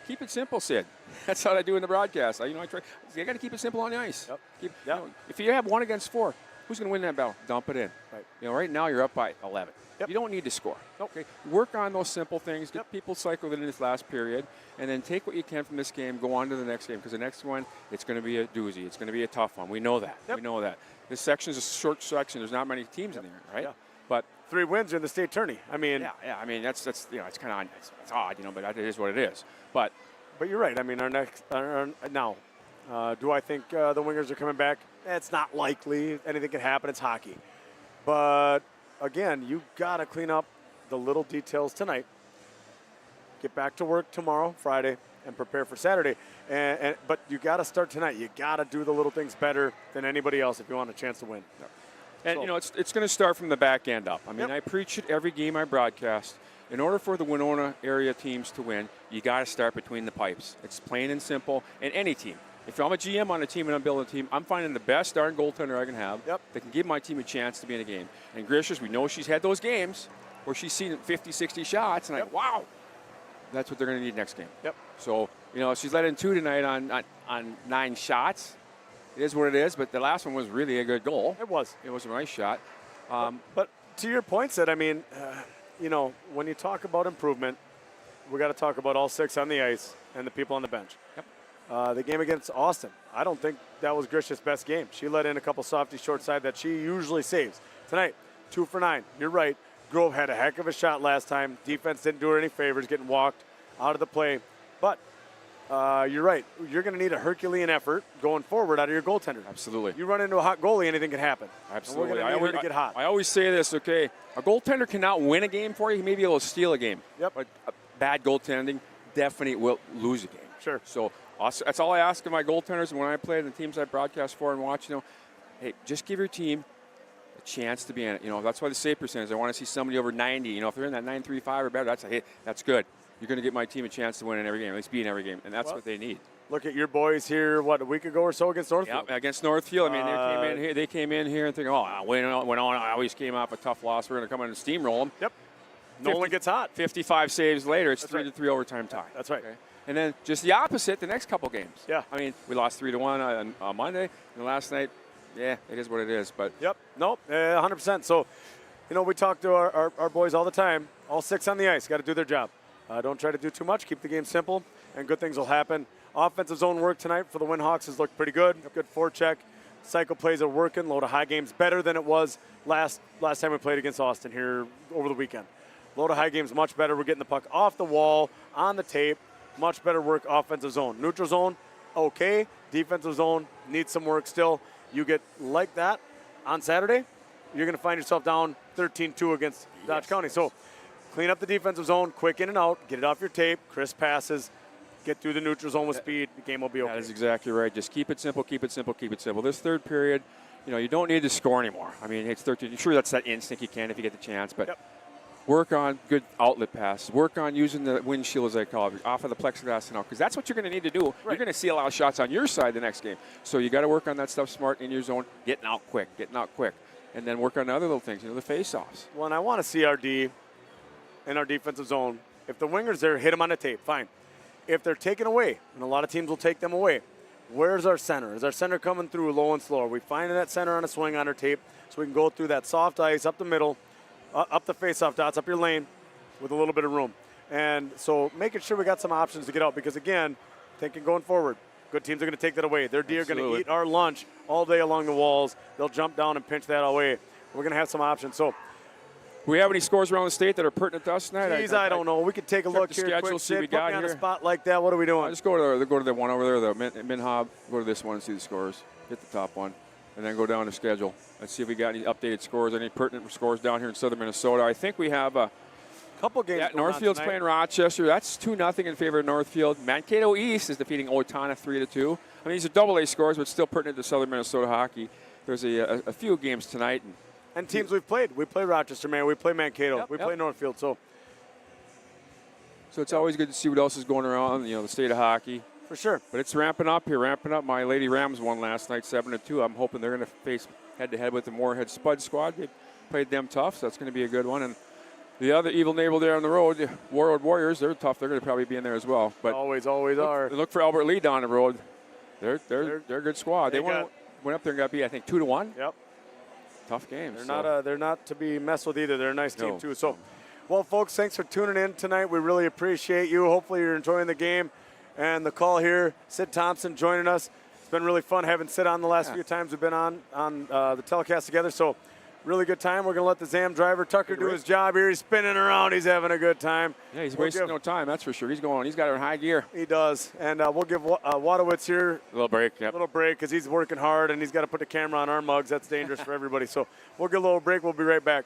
keep it simple, Sid. That's what I do in the broadcast. I try. You got to keep it simple on the ice. Yep. If you have 1 against 4, who's going to win that battle? Dump it in. Right. Right now you're up by 11. Yep. You don't need to score. Okay. Work on those simple things. Get people cycled in this last period, and then take what you can from this game. Go on to the next game, because the next one, it's going to be a doozy. It's going to be a tough one. We know that. Yep. We know that. This section is a short section. There's not many teams in there, right? Yeah. But 3 wins in the state tourney. I mean, yeah. I mean, that's it's kind of it's odd, but it is what it is. But you're right. I mean, our next now, do I think the Wingers are coming back? It's not likely. Anything can happen. It's hockey. But again, you got to clean up the little details tonight. Get back to work tomorrow, Friday, and prepare for Saturday. But you got to start tonight. You got to do the little things better than anybody else if you want a chance to win. And it's going to start from the back end up. I mean, I preach it every game I broadcast. In order for the Winona area teams to win, you got to start between the pipes. It's plain and simple. And any team. If I'm a GM on a team and I'm building a team, I'm finding the best darn goaltender I can have that can give my team a chance to be in a game. And Grishas, we know she's had those games. where she's seen 50, 60 shots, and wow, that's what they're going to need next game. Yep. So, she's let in 2 tonight on 9 shots. It is what it is, but the last one was really a good goal. It was. It was a nice shot. But to your point, Sid, I mean, when you talk about improvement, we got to talk about all 6 on the ice and the people on the bench. Yep. The game against Austin, I don't think that was Grisha's best game. She let in a couple softies short side that she usually saves. Tonight, 2 for 9. You're right. Grove had a heck of a shot last time. Defense didn't do her any favors, getting walked out of the play. But you're right. You're going to need a Herculean effort going forward out of your goaltender. Absolutely. You run into a hot goalie, anything can happen. Absolutely. And we're going to need her to get hot. I always say this, okay, a goaltender cannot win a game for you. He may be able to steal a game. Yep. But bad goaltending definitely will lose a game. Sure. So that's all I ask of my goaltenders. And when I play and the teams I broadcast for and watch, hey, just give your team a chance to be in it. That's why the save percentage, I want to see somebody over 90. If they're in that 9.35 or better, that's good. You're going to get my team a chance to win in every game, at least be in every game, and that's what they need. Look at your boys here, a week ago or so against Northfield? Yeah, against Northfield. I mean, they came in here and thinking, I always came off a tough loss. We're going to come in and steamroll them. Yep. Nolan gets hot. 55 saves later, it's That's 3-3 overtime tie. That's right. Okay? And then just the opposite the next couple games. Yeah. I mean, we lost 3-1 on Monday, and last night, it is what it is. But Yep. Nope. 100%. So, we talk to our boys all the time. All 6 on the ice. Got to do their job. Don't try to do too much. Keep the game simple, and good things will happen. Offensive zone work tonight for the Winhawks has looked pretty good. Good forecheck. Cycle plays are working. Load of high games better than it was last time we played against Austin here over the weekend. Load of high games much better. We're getting the puck off the wall, on the tape. Much better work offensive zone. Neutral zone, okay. Defensive zone needs some work still. You get like that on Saturday, you're going to find yourself down 13-2 against Dodge County. So clean up the defensive zone, quick in and out, get it off your tape, crisp passes, get through the neutral zone with speed. The game will be okay. That is exactly right. Just keep it simple, keep it simple, keep it simple. This third period, you don't need to score anymore. I mean, it's 13. Sure, that's that instinct you can if you get the chance, but work on good outlet passes. Work on using the windshield, as I call it, off of the plexiglass and out, because that's what you're going to need to do. Right. You're going to see a lot of shots on your side the next game. So you got to work on that stuff smart in your zone, getting out quick, and then work on other little things, the face-offs. Well, and I want to see our D in our defensive zone. If the wingers there, hit them on the tape, fine. If they're taken away, and a lot of teams will take them away, where's our center? Is our center coming through low and slow? Are we finding that center on a swing on our tape so we can go through that soft ice, up the middle, up the face-off dots, up your lane with a little bit of room? And so making sure we got some options to get out because, again, thinking going forward, good teams are going to take that away. Their D are going to eat our lunch all day along the walls. They'll jump down and pinch that away. We're going to have some options. So, do we have any scores around the state that are pertinent to us tonight? Geez, I don't know. We could take a look here. Schedule, quick, see we Sid, got put me on here. a spot like that. What are we doing? Just go to the one over there, the Minhob. Go to this one and see the scores. Hit the top one, and then go down to schedule. Let's see if we got any updated scores, any pertinent scores down here in southern Minnesota. I think we have a couple games. Yeah, Northfield's playing Rochester. That's 2-0 in favor of Northfield. Mankato East is defeating Owatonna 3-2. I mean, these are double-A scores, but still pertinent to southern Minnesota hockey. There's a few games tonight. And teams we've played. We play Rochester, man. We play Mankato. We play Northfield. So it's always good to see what else is going around, the state of hockey. For sure. But it's ramping up here, My Lady Rams won last night 7-2. I'm hoping they're going to face head-to-head with the Moorhead Spud squad. They played them tough, so that's going to be a good one. And the other evil neighbor there on the road, the Warroad Warriors, they're tough. They're going to probably be in there as well. But always are. Look for Albert Lee down the road. They're a good squad. They went up there and got beat, I think, 2-1. Yep. Tough game. They're not to be messed with either. They're a nice team too. So, well, folks, thanks for tuning in tonight. We really appreciate you. Hopefully, you're enjoying the game and the call here. Sid Thompson joining us. It's been really fun having Sid on the last few times we've been on the telecast together. So, really good time. We're going to let the ZAM driver Tucker do his job here. He's spinning around. He's having a good time. Yeah, he's wasting no time. That's for sure. He's got it in high gear. He does. And we'll give Wadowitz here a little break. Yep. A little break because he's working hard and he's got to put the camera on our mugs. That's dangerous for everybody. So we'll get a little break. We'll be right back.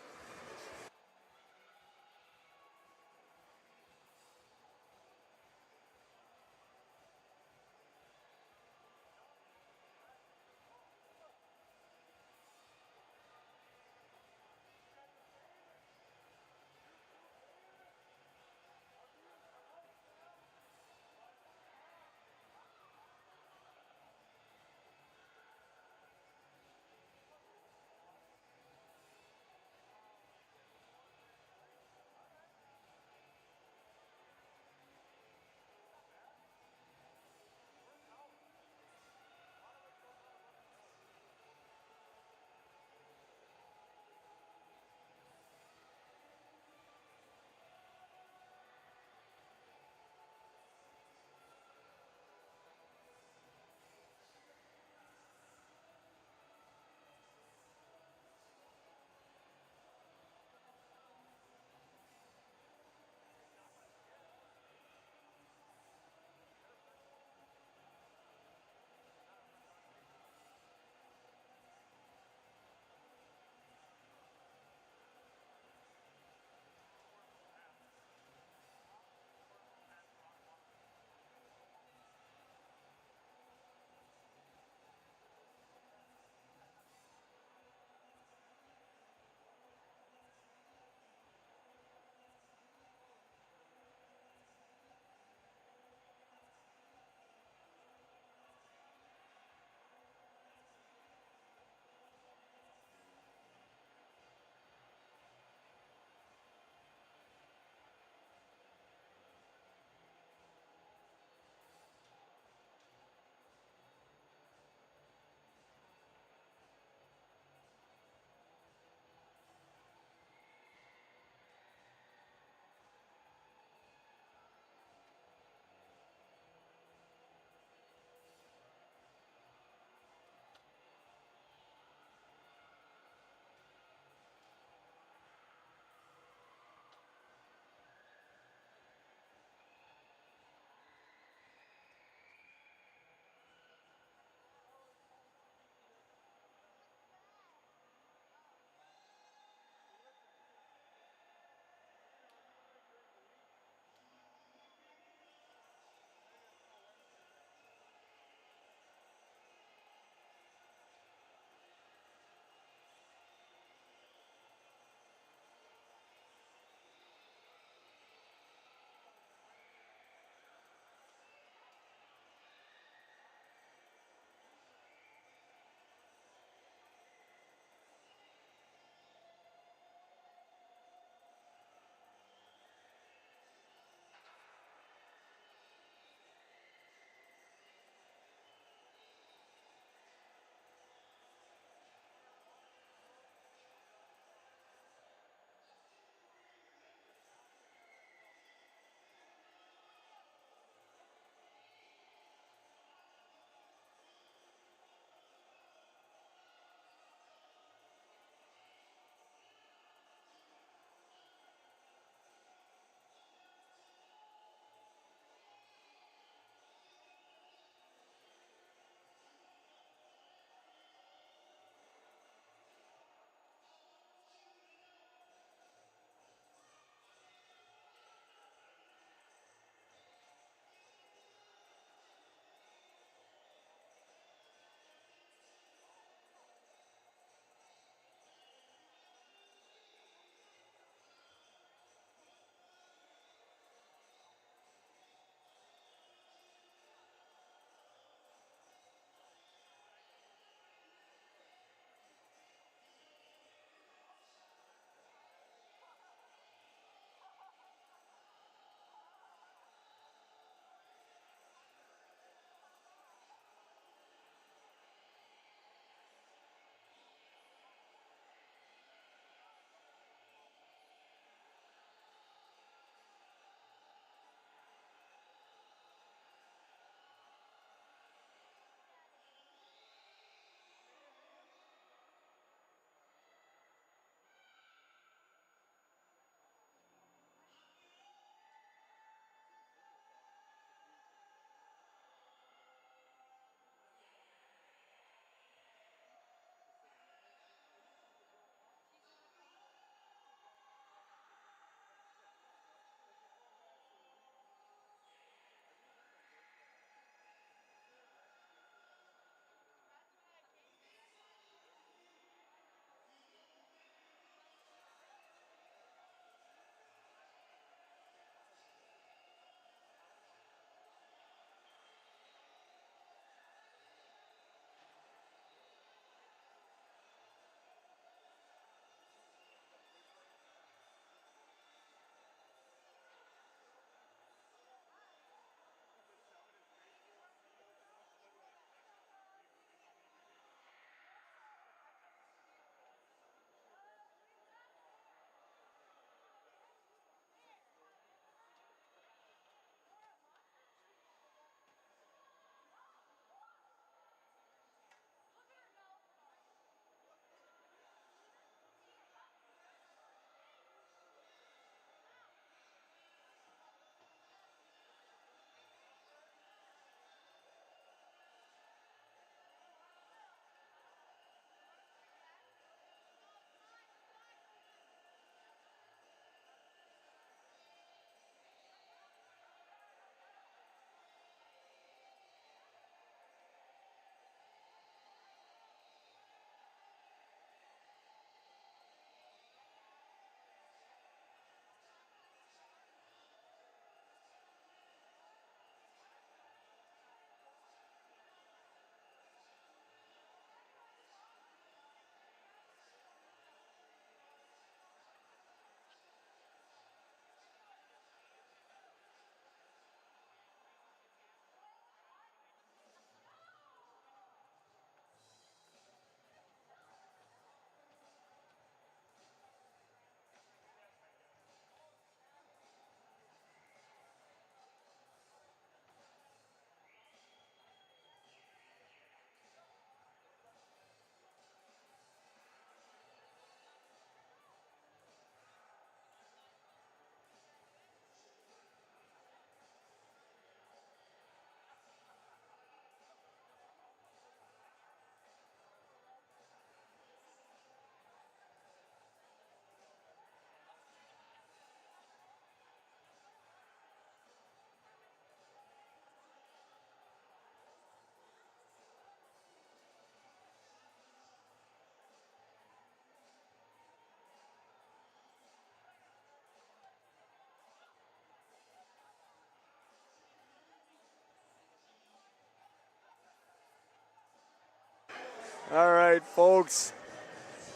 All right, folks.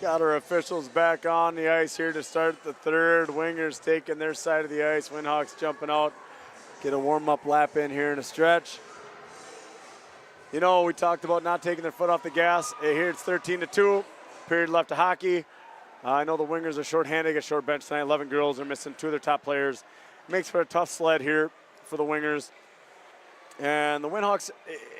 Got our officials back on the ice here to start the third. Wingers taking their side of the ice. Winhawks jumping out. Get a warm-up lap in here in a stretch. You know, we talked about not taking their foot off the gas. Here it's 13-2. Period left of hockey. I know the Wingers are shorthanded, get short bench tonight. 11 girls are missing 2 of their top players. Makes for a tough sled here for the Wingers. And the Winhawks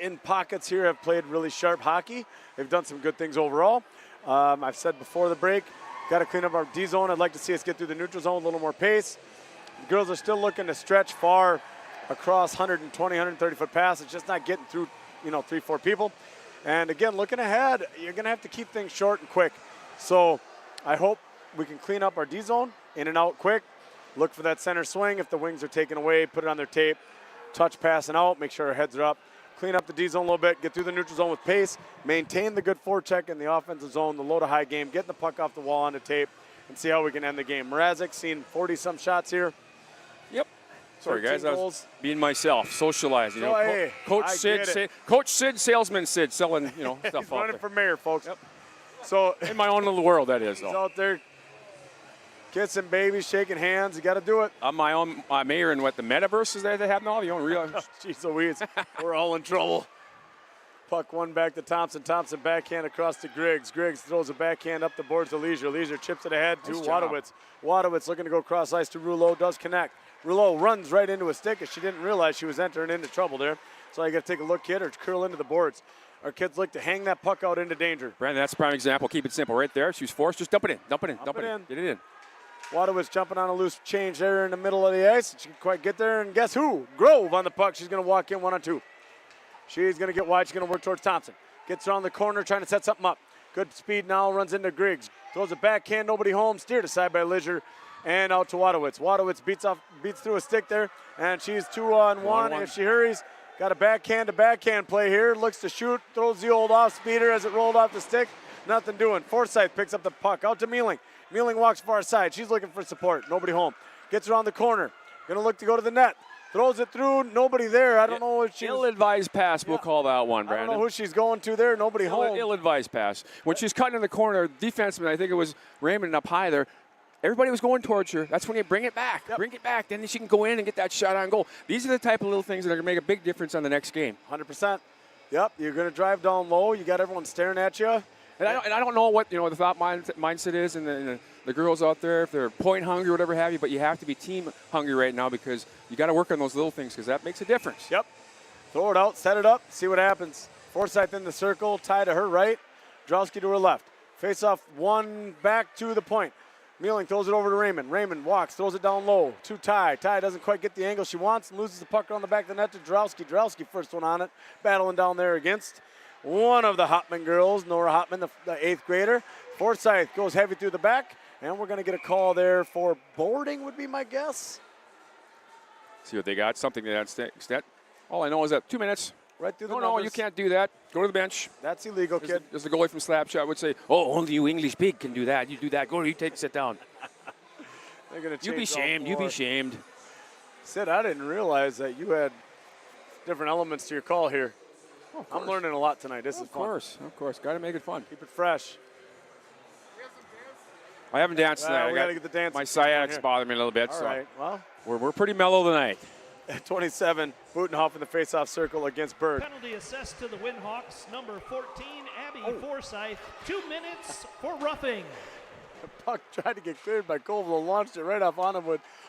in pockets here have played really sharp hockey. They've done some good things overall. I've said before the break, got to clean up our D zone. I'd like to see us get through the neutral zone with a little more pace. The girls are still looking to stretch far across 120, 130-foot pass. It's just not getting through, 3-4 people. And again, looking ahead, you're going to have to keep things short and quick. So I hope we can clean up our D zone, in and out quick. Look for that center swing. If the wings are taken away, put it on their tape. Touch, passing out, make sure our heads are up. Clean up the D zone a little bit, get through the neutral zone with pace, maintain the good forecheck in the offensive zone, the low to high game, getting the puck off the wall on the tape, and see how we can end the game. Mrazek seen 40-some shots here. Yep. Sorry, guys. I was goals. being myself, socializing. So, hey, Coach I Sid, get it. Coach Sid, salesman Sid, selling stuff He's out running there. for mayor, folks. Yep. So In my own little world, that is. he's Though. out there kissing babies, shaking hands. You got to do it. I'm my own mayor in what the metaverse is that they have now. You don't realize. Jeez Louise, we're all in trouble. Puck one back to Thompson. Thompson backhand across to Griggs. Griggs throws a backhand up the boards to Leisure. Leisure chips it ahead to Nice job. Wadowitz. Wadowitz looking to go cross ice to Rouleau. Does connect. Rouleau runs right into a stick as she didn't realize she was entering into trouble there. So you got to take a look, kid, or curl into the boards. Our kids like to hang that puck out into danger. Brandon, that's a prime example. Keep it simple right there. She's forced. Just dump it in. Dump it in. Dump it in. Get it in. Wadowitz jumping on a loose change there in the middle of the ice. She can't quite get there, and guess who? Grove on the puck. She's going to walk in 1-on-2. She's going to get wide. She's going to work towards Thompson. Gets around the corner, trying to set something up. Good speed now, runs into Griggs. Throws a backhand, nobody home. Steered aside by Leisure and out to Wadowitz. Wadowitz beats through a stick there, and she's 2-on-1. If she hurries, got a backhand to backhand play here. Looks to shoot, throws the old off speeder as it rolled off the stick. Nothing doing. Forsyth picks up the puck out to Mealing. Mealing walks far side. She's looking for support. Nobody home. Gets around the corner. Gonna look to go to the net. Throws it through. Nobody there. I don't know if she's Ill-advised pass, we'll call that one, I Brandon. don't know who she's going to there. Nobody home. Ill-advised pass. When she's cutting in the corner, defenseman, I think it was Raymond up high there, everybody was going towards her. That's when you bring it back. Yep. Bring it back. Then she can go in and get that shot on goal. These are the type of little things that are going to make a big difference on the next game. 100%. Yep, you're going to drive down low. You got everyone staring at you. And I don't know what the thought mindset is and the girls out there, if they're point hungry or whatever have you, but you have to be team hungry right now because you got to work on those little things because that makes a difference. Yep. Throw it out, set it up, see what happens. Forsyth in the circle, Ty to her right, Drowski to her left. Face off one back to the point. Mealing throws it over to Raymond. Raymond walks, throws it down low to Ty. Ty doesn't quite get the angle she wants and loses the puck around the back of the net to Drowski. Drowski first one on it, battling down there against one of the Hopman girls, Nora Hopman, the 8th grader. Forsyth goes heavy through the back, and we're going to get a call there for boarding would be my guess. See what they got, something to that extent. All I know is that 2 minutes. Right through the No, numbers. you can't do that. Go to the bench. That's illegal, kid. As the goalie from Slapshot would say, oh, only you English pig can do that. You do that. Go, sit down. They're going to You be shamed. You be shamed. Sid, I didn't realize that you had different elements to your call here. Oh, I'm learning a lot tonight. This is fun. Of course. Got to make it fun. Keep it fresh. I haven't danced tonight. We got to get the dance. My sciatic's bothering me a little bit. All so right. Well, we're pretty mellow tonight. at 27, Butenhoff in the face-off circle against Berg. Penalty assessed to the Winhawks, number 14, Abby Forsyth. 2 minutes for roughing. The puck tried to get cleared by Colville, launched it right off Autumn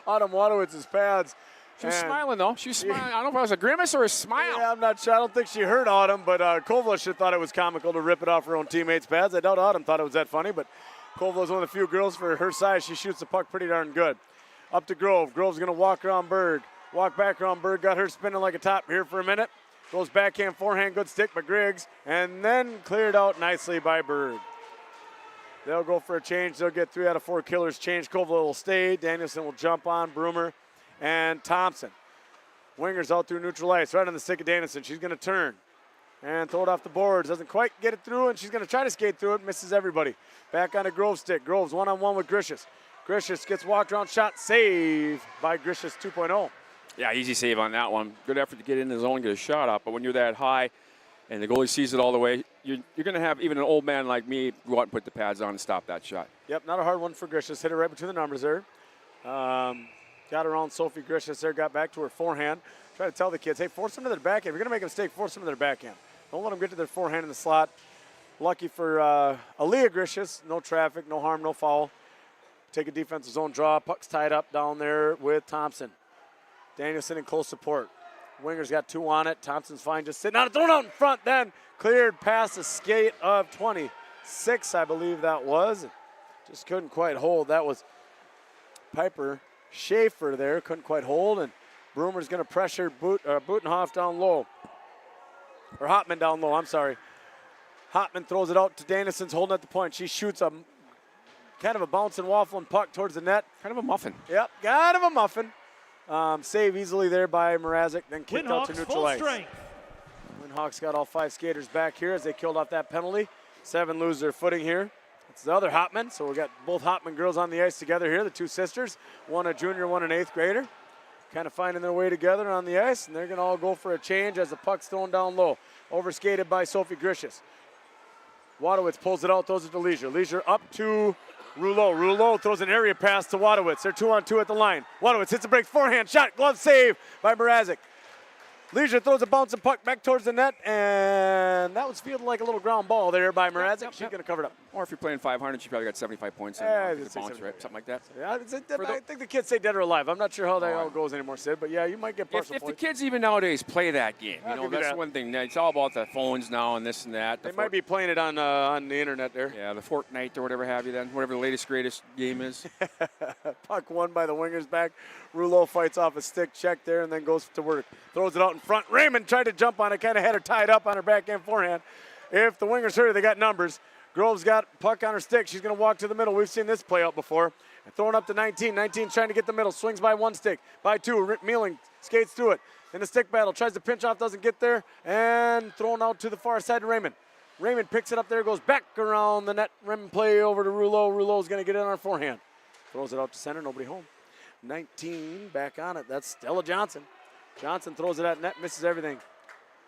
Wadowitz's pads. She was smiling, though. She was smiling. I don't know if it was a grimace or a smile. Yeah, I'm not sure. I don't think she heard Autumn, but Colville should have thought it was comical to rip it off her own teammates' pads. I doubt Autumn thought it was that funny, but Colville's one of the few girls for her size. She shoots the puck pretty darn good. Up to Grove. Grove's going to walk around Berg. Walk back around Berg. Got her spinning like a top here for a minute. Goes backhand, forehand, good stick by Griggs. And then cleared out nicely by Berg. They'll go for a change. They'll get 3 out of 4 killers change. Colville will stay. Danielson will jump on. Broomer and Thompson. Wingers out through neutral ice, right on the stick of Danielson. She's going to turn and throw it off the boards. Doesn't quite get it through, and she's going to try to skate through it. Misses everybody. Back on a Grove stick. Grove's one-on-one with Grishus. Grishus gets walked around, shot, save by Grishus 2.0. Yeah, easy save on that one. Good effort to get in the zone, get a shot up. But when you're that high, and the goalie sees it all the way, you're going to have even an old man like me go out and put the pads on and stop that shot. Yep, not a hard one for Grishas. Hit it right between the numbers there. Got around Sophie Grishas there, got back to her forehand. Try to tell the kids, hey, force them to their backhand. If you're going to make a mistake, force them to their backhand. Don't let them get to their forehand in the slot. Lucky for Aaliyah Grishas, no traffic, no harm, no foul. Take a defensive zone draw. Puck's tied up down there with Thompson. Danielson in close support. Winger's got 2 on it. Thompson's fine just sitting on it. Thrown out in front then. Cleared past the skate of 26, I believe that was. Just couldn't quite hold. That was Piper Schaefer there. Couldn't quite hold. And Broomer's going to pressure Butenhoff down low. Or Hotman down low, I'm sorry. Hotman throws it out to Danielson's holding at the point. She shoots a kind of a bouncing, waffling puck towards the net. Kind of a muffin. Yep, kind of a muffin. Save easily there by Mrazek, then kicked out to neutral ice. Winhawks got all 5 skaters back here as they killed off that penalty. 7 lose their footing here. It's the other Hotman, so we got both Hotman girls on the ice together here, the 2 sisters. One a junior, one an 8th grader. Kind of finding their way together on the ice, and they're going to all go for a change as the puck's thrown down low. Overskated by Sophie Grishas. Wadowitz pulls it out, throws it to Leisure. Leisure up to Rouleau. Rouleau throws an area pass to Wadowitz. They're 2-on-2 at the line. Wadowitz hits a break, forehand shot, glove save by Mrazek. Leisure throws a bouncing puck back towards the net, and that was fielded like a little ground ball there by Mrazek. She's going to cover it up. Or if you're playing 500, she probably got 75 points in Yeah, the bounce, right? Something like that. Yeah, I think the kids say dead or alive. I'm not sure how that all goes anymore, Sid, but yeah, you might get partial If the points. kids even nowadays play that game, I'll you know, give you that's that. one thing. It's all about the phones now and this and that. They might be playing it on the internet there. Yeah, the Fortnite or whatever have you then, whatever the latest, greatest game is. Puck won by the wingers back. Rouleau fights off a stick check there and then goes to work. Throws it out in front. Raymond tried to jump on it, kind of had her tied up on her backhand forehand. If the wingers hurt her, they got numbers. Grove's got puck on her stick. She's going to walk to the middle. We've seen this play out before. And throwing up to 19. 19 trying to get the middle. Swings by 1 stick. By 2. Mealing skates through it. In the stick battle. Tries to pinch off. Doesn't get there. And thrown out to the far side to Raymond. Raymond picks it up there. Goes back around the net. Rim play over to Rouleau. Rouleau's going to get in on forehand. Throws it out to center. Nobody home. 19 back on it. That's Stella Johnson. Johnson throws it at net. Misses everything.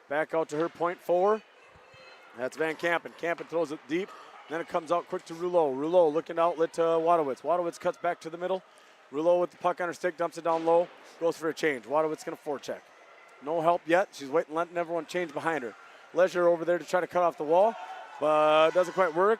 Back out to her point 4. That's Van Kampen. Kampen throws it deep. Then it comes out quick to Rouleau. Rouleau looking outlet to Wadowitz. Wadowitz cuts back to the middle. Rouleau with the puck on her stick, dumps it down low. Goes for a change. Wadowitz going to forecheck. No help yet. She's waiting, letting everyone change behind her. Leisure over there to try to cut off the wall, but doesn't quite work.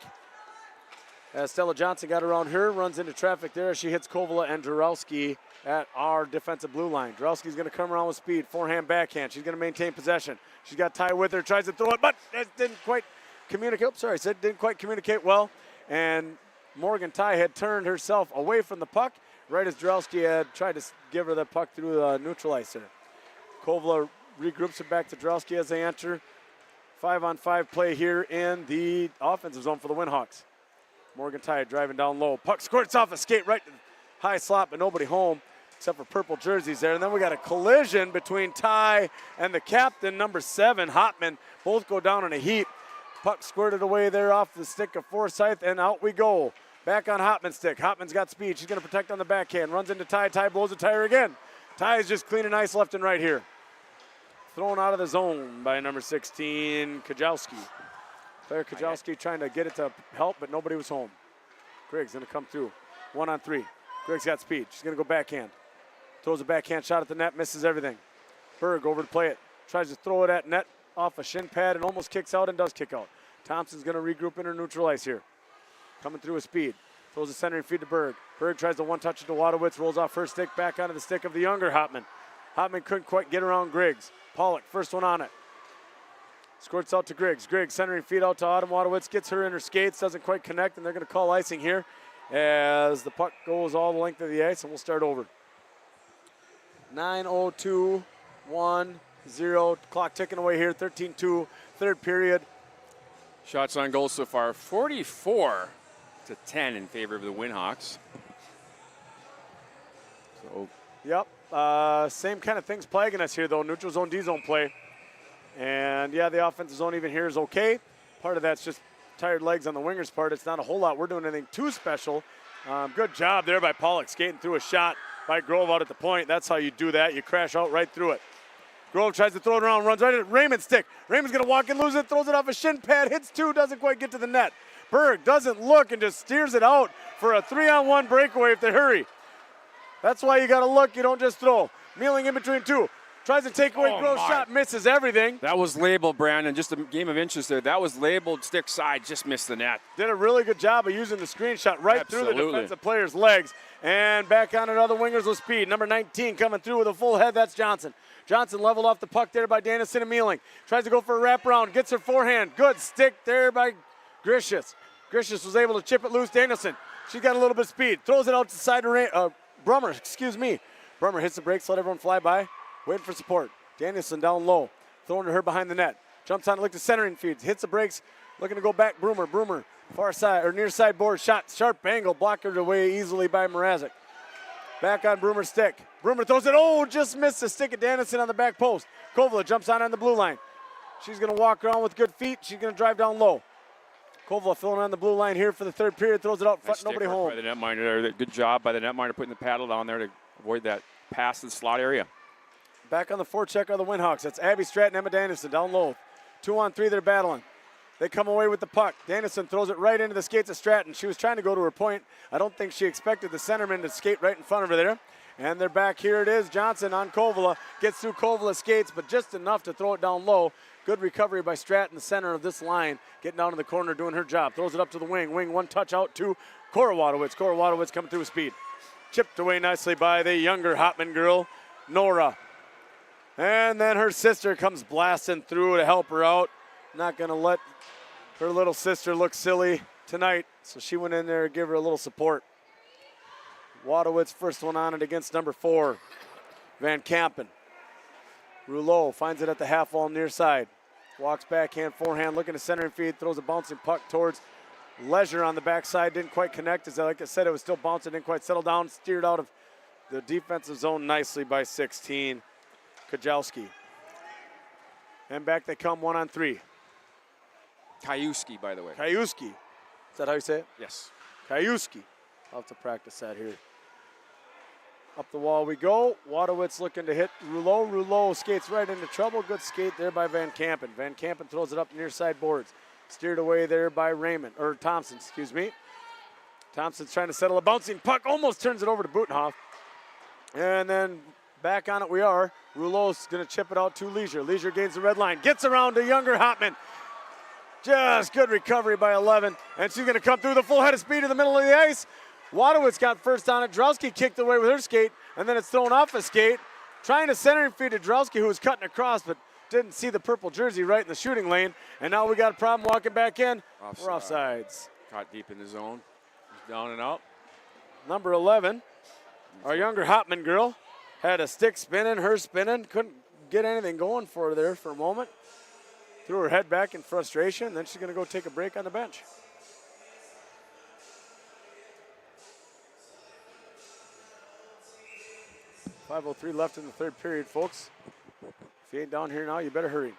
As Stella Johnson got around her, runs into traffic there. She hits Kovala and Jarowski at our defensive blue line. Jarowski's going to come around with speed. Forehand, backhand. She's going to maintain possession. She's got Ty with her. Tries to throw it, but it didn't quite communicate. Oops, sorry, I said didn't quite communicate well. And Morgan Ty had turned herself away from the puck right as Jarowski had tried to give her the puck through the neutral ice there. Kovala regroups it back to Jarowski as they enter. 5-on-5 play here in the offensive zone for the Winhawks. Morgan Ty driving down low. Puck squirts off a skate right to the high slot, but nobody home except for purple jerseys there. And then we got a collision between Ty and the captain, number 7, Hotman. Both go down in a heap. Puck squirted away there off the stick of Forsyth, and out we go. Back on Hotman's stick. Hotman's got speed. She's going to protect on the backhand. Runs into Ty. Ty blows a tire again. Ty is just cleaning ice left and right here. Thrown out of the zone by number 16, Kajowski. Claire Kajowski trying to get it to help, but nobody was home. Griggs going to come through. 1-on-3. Griggs got speed. She's going to go backhand. Throws a backhand shot at the net, misses everything. Berg over to play it. Tries to throw it at net off a shin pad and almost kicks out and does kick out. Thompson's going to regroup in her neutral ice here. Coming through with speed. Throws a centering feed to Berg. Berg tries to one-touch it to Wadowitz. Rolls off her stick back onto the stick of the younger Hotman. Hotman couldn't quite get around Griggs. Pollock, first one on it. Squirts out to Griggs. Griggs centering feed out to Autumn. Wadowitz gets her in her skates. Doesn't quite connect, and they're going to call icing here as the puck goes all the length of the ice, and we'll start over. 9:02, 1-0. Clock ticking away here. 13-2, third period. Shots on goal so far, 44-10 in favor of the Winhawks. So, Yep. Same kind of things plaguing us here, though. Neutral zone, D-zone play. And, yeah, the offensive zone even here is okay. Part of that's just tired legs on the winger's part. It's not a whole lot. We're doing anything too special. Good job there by Pollock skating through a shot by Grove out at the point. That's how you do that. You crash out right through it. Grove tries to throw it around, runs right at Raymond's stick. Raymond's going to walk and lose it, throws it off a shin pad, hits two, doesn't quite get to the net. Berg doesn't look and just steers it out for a 3-on-1 breakaway if they hurry. That's why you got to look, you don't just throw. Mealing in between two. Tries to take away Grove's shot, misses everything. That was labeled, Brandon, just a game of inches there. That was labeled stick side, just missed the net. Did a really good job of using the screen shot right through the defensive player's legs. And back on it, other wingers with speed. Number 19 coming through with a full head, that's Johnson. Johnson leveled off the puck there by Danielson and Mealing. Tries to go for a wraparound, gets her forehand. Good stick there by Grishis. Grishis was able to chip it loose. Danielson, she's got a little bit of speed. Throws it out to the side of Brummer, Brummer hits the brakes, let everyone fly by. Waiting for support. Danielson down low, throwing to her behind the net. Jumps on it, look to centering feeds, hits the brakes, looking to go back. Brummer, far side or near side board shot, sharp angle, blocked away easily by Mrazek. Back on Brummer's stick. Brummer throws it, just missed the stick of Danielson on the back post. Kovala jumps on the blue line. She's going to walk around with good feet. She's going to drive down low. Kovala filling on the blue line here for the third period, throws it out front, nice nobody home. By the netminder there. Good job by the netminder putting the paddle down there to avoid that pass to the slot area. Back on the forecheck are the Winhawks. That's Abby Stratton, Emma Danielson down low. 2-on-3, they're battling. They come away with the puck. Danielson throws it right into the skates of Stratton. She was trying to go to her point. I don't think she expected the centerman to skate right in front of her there. And they're back. Here it is. Johnson on Kovala. Gets through Kovala's skates, but just enough to throw it down low. Good recovery by Stratton, the center of this line, getting down to the corner, doing her job. Throws it up to the wing. Wing, one touch out to Cora Wadowitz. Cora Wadowitz coming through with speed. Chipped away nicely by the younger Hopman girl, Nora. And then her sister comes blasting through to help her out. Not going to let her little sister look silly tonight, so she went in there to give her a little support. Wadowitz first one on it against number 4, Van Kampen. Rouleau finds it at the half wall near side. Walks backhand, forehand, looking to center and feed, throws a bouncing puck towards Leisure on the backside. Didn't quite connect. As like I said, it was still bouncing, didn't quite settle down. Steered out of the defensive zone nicely by 16. Kajalski. And back they come 1-on-3. Kajewski, by the way. Kajewski. Is that how you say it? Yes. Kajewski. I'll have to practice that here. Up the wall we go. Wadowitz looking to hit Rouleau. Rouleau skates right into trouble. Good skate there by Van Kampen. Van Kampen throws it up near side boards. Steered away there by Thompson, excuse me. Thompson's trying to settle a bouncing puck. Almost turns it over to Butenhoff. And then back on it we are. Rouleau's going to chip it out to Leisure. Leisure gains the red line. Gets around to younger Hopman. Just good recovery by 11. And she's going to come through the full head of speed in the middle of the ice. Wadowitz got first on it. Drowski kicked away with her skate. And then it's thrown off a skate. Trying to center and feed to Drowski, who was cutting across, but didn't see the purple jersey right in the shooting lane. And now we got a problem walking back in. We're offsides. Caught deep in the zone. He's down and out. Number 11, our younger Hopman girl, had a stick spinning, her spinning. Couldn't get anything going for her there for a moment. Threw her head back in frustration. Then she's going to go take a break on the bench. .503 left in the third period, folks. If you ain't down here now, you better hurry.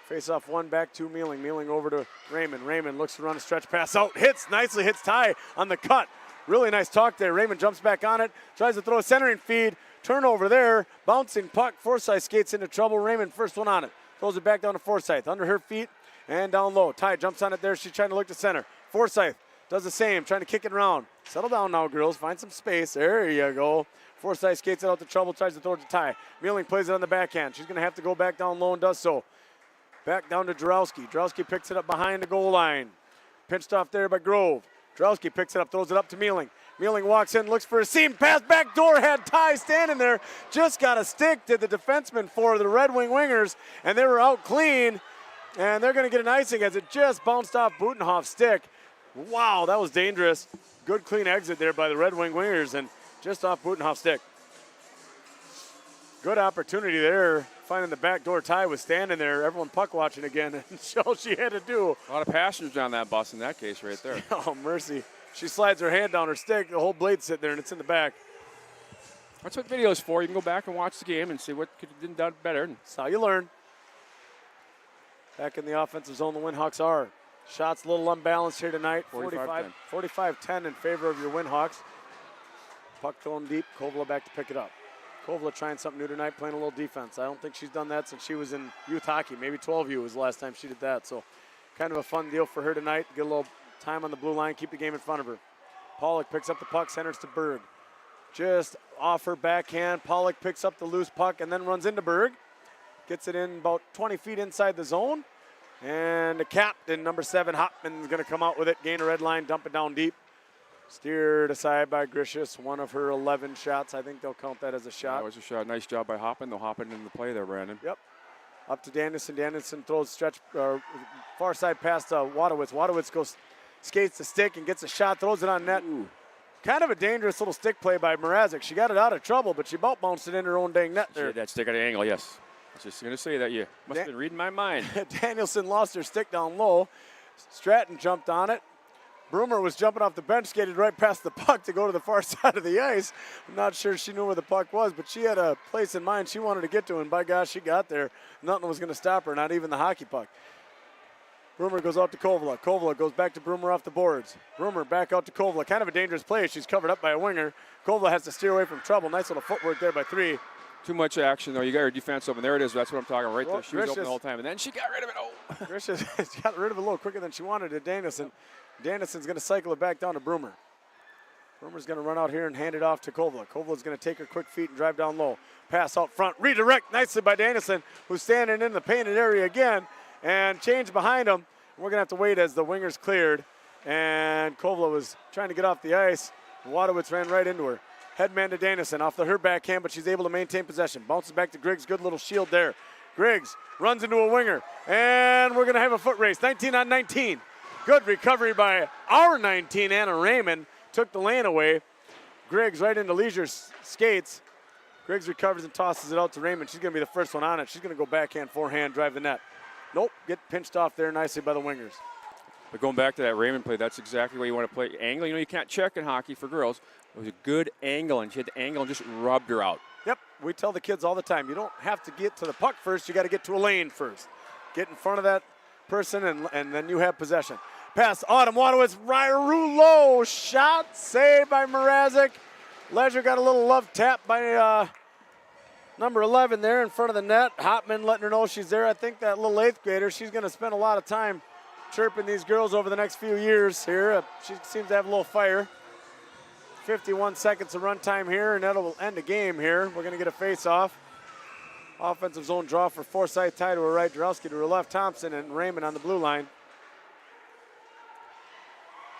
Face off one, back to Mealing. Mealing over to Raymond. Raymond looks to run a stretch pass out. Nicely hits Ty on the cut. Really nice talk there. Raymond jumps back on it. Tries to throw a centering feed. Turnover there. Bouncing puck. Forsyth skates into trouble. Raymond first one on it. Throws it back down to Forsyth. Under her feet and down low. Ty jumps on it there. She's trying to look to center. Forsyth does the same. Trying to kick it around. Settle down now, girls. Find some space. There you go. Forsyth skates it out to trouble. Tries to throw it to Ty. Mealing plays it on the backhand. She's going to have to go back down low and does so. Back down to Drowski. Drowski picks it up behind the goal line. Pinched off there by Grove. Drowski picks it up, throws it up to Mealing. Mealing walks in, looks for a seam pass. Back door, had Ty standing there. Just got a stick to the defenseman for the Red Wing Wingers, and they were out clean. And they're going to get an icing as it just bounced off Butenhoff's stick. Wow, that was dangerous. Good clean exit there by the Red Wing Wingers, and just off Butenhoff's stick. Good opportunity there. Finding the back door. Ty was standing there. Everyone puck watching again. And all she had to do. A lot of passengers on that bus in that case right there. Oh, mercy. She slides her hand down her stick. The whole blade's sitting there, and it's in the back. That's what video's for. You can go back and watch the game and see what could have been done better. That's how you learn. Back in the offensive zone, the Winhawks are. Shots a little unbalanced here tonight. 45-10 in favor of your Winhawks. Puck thrown deep. Kovala back to pick it up. Kovla trying something new tonight, playing a little defense. I don't think she's done that since she was in youth hockey. Maybe 12U was the last time she did that. So kind of a fun deal for her tonight. Get a little time on the blue line, keep the game in front of her. Pollock picks up the puck, centers to Berg. Just off her backhand. Pollock picks up the loose puck and then runs into Berg. Gets it in about 20 feet inside the zone. And the captain, number 7, Hopman, is going to come out with it, gain a red line, dump it down deep. Steered aside by Grishis, one of her 11 shots. I think they'll count that as a shot. That was a shot. Nice job by Hoppin. They'll hop it into the play there, Brandon. Yep. Up to Danielson. Danielson throws stretch, far side past Wadowitz. Wadowitz goes, skates the stick and gets a shot, throws it on net. Ooh. Kind of a dangerous little stick play by Mrazek. She got it out of trouble, but she about bounced it in her own dang net there. That stick at an angle, yes. I was just going to say that. You must have been reading my mind. Danielson lost her stick down low. Stratton jumped on it. Broomer was jumping off the bench, skated right past the puck to go to the far side of the ice. I'm not sure she knew where the puck was, but she had a place in mind she wanted to get to, and by gosh, she got there. Nothing was going to stop her, not even the hockey puck. Broomer goes out to Kovla. Kovla goes back to Broomer off the boards. Broomer back out to Kovla. Kind of a dangerous play. She's covered up by a winger. Kovla has to steer away from trouble. Nice little footwork there by 3. Too much action, though. You got your defense open. There it is. That's what I'm talking about right Well, there. She was open the whole time, and then she got rid of it. Oh. Grishis got rid of it a little quicker than she wanted to Danielson. Danielson's going to cycle it back down to Broomer. Broomer's going to run out here and hand it off to Kovla. Kovla's going to take her quick feet and drive down low. Pass out front. Redirect nicely by Danielson, who's standing in the painted area again. And change behind him. We're going to have to wait as the winger's cleared. And Kovla was trying to get off the ice. Wadowitz ran right into her. Headman to Danielson off her backhand, but she's able to maintain possession. Bounces back to Griggs. Good little shield there. Griggs runs into a winger. And we're going to have a foot race. 19 on 19. Good recovery by our 19, Anna Raymond. Took the lane away. Griggs right into Leisure's skates. Griggs recovers and tosses it out to Raymond. She's going to be the first one on it. She's going to go backhand, forehand, drive the net. Nope, get pinched off there nicely by the wingers. But going back to that Raymond play, that's exactly what you want to play. Angle, you can't check in hockey for girls. It was a good angle, and she had the angle and just rubbed her out. Yep, we tell the kids all the time, you don't have to get to the puck first, you got to get to a lane first. Get in front of that person, and then you have possession. Pass, Autumn Wadowitz, Ryru low, shot, saved by Mrazek. Leisure got a little love tap by number 11 there in front of the net. Hopman letting her know she's there. I think that little 8th grader, she's going to spend a lot of time chirping these girls over the next few years here. She seems to have a little fire. 51 seconds of runtime here, and that'll end the game here. We're going to get a face-off. Offensive zone draw for Forsyth. Ty to her right, Dorowski to her left, Thompson and Raymond on the blue line.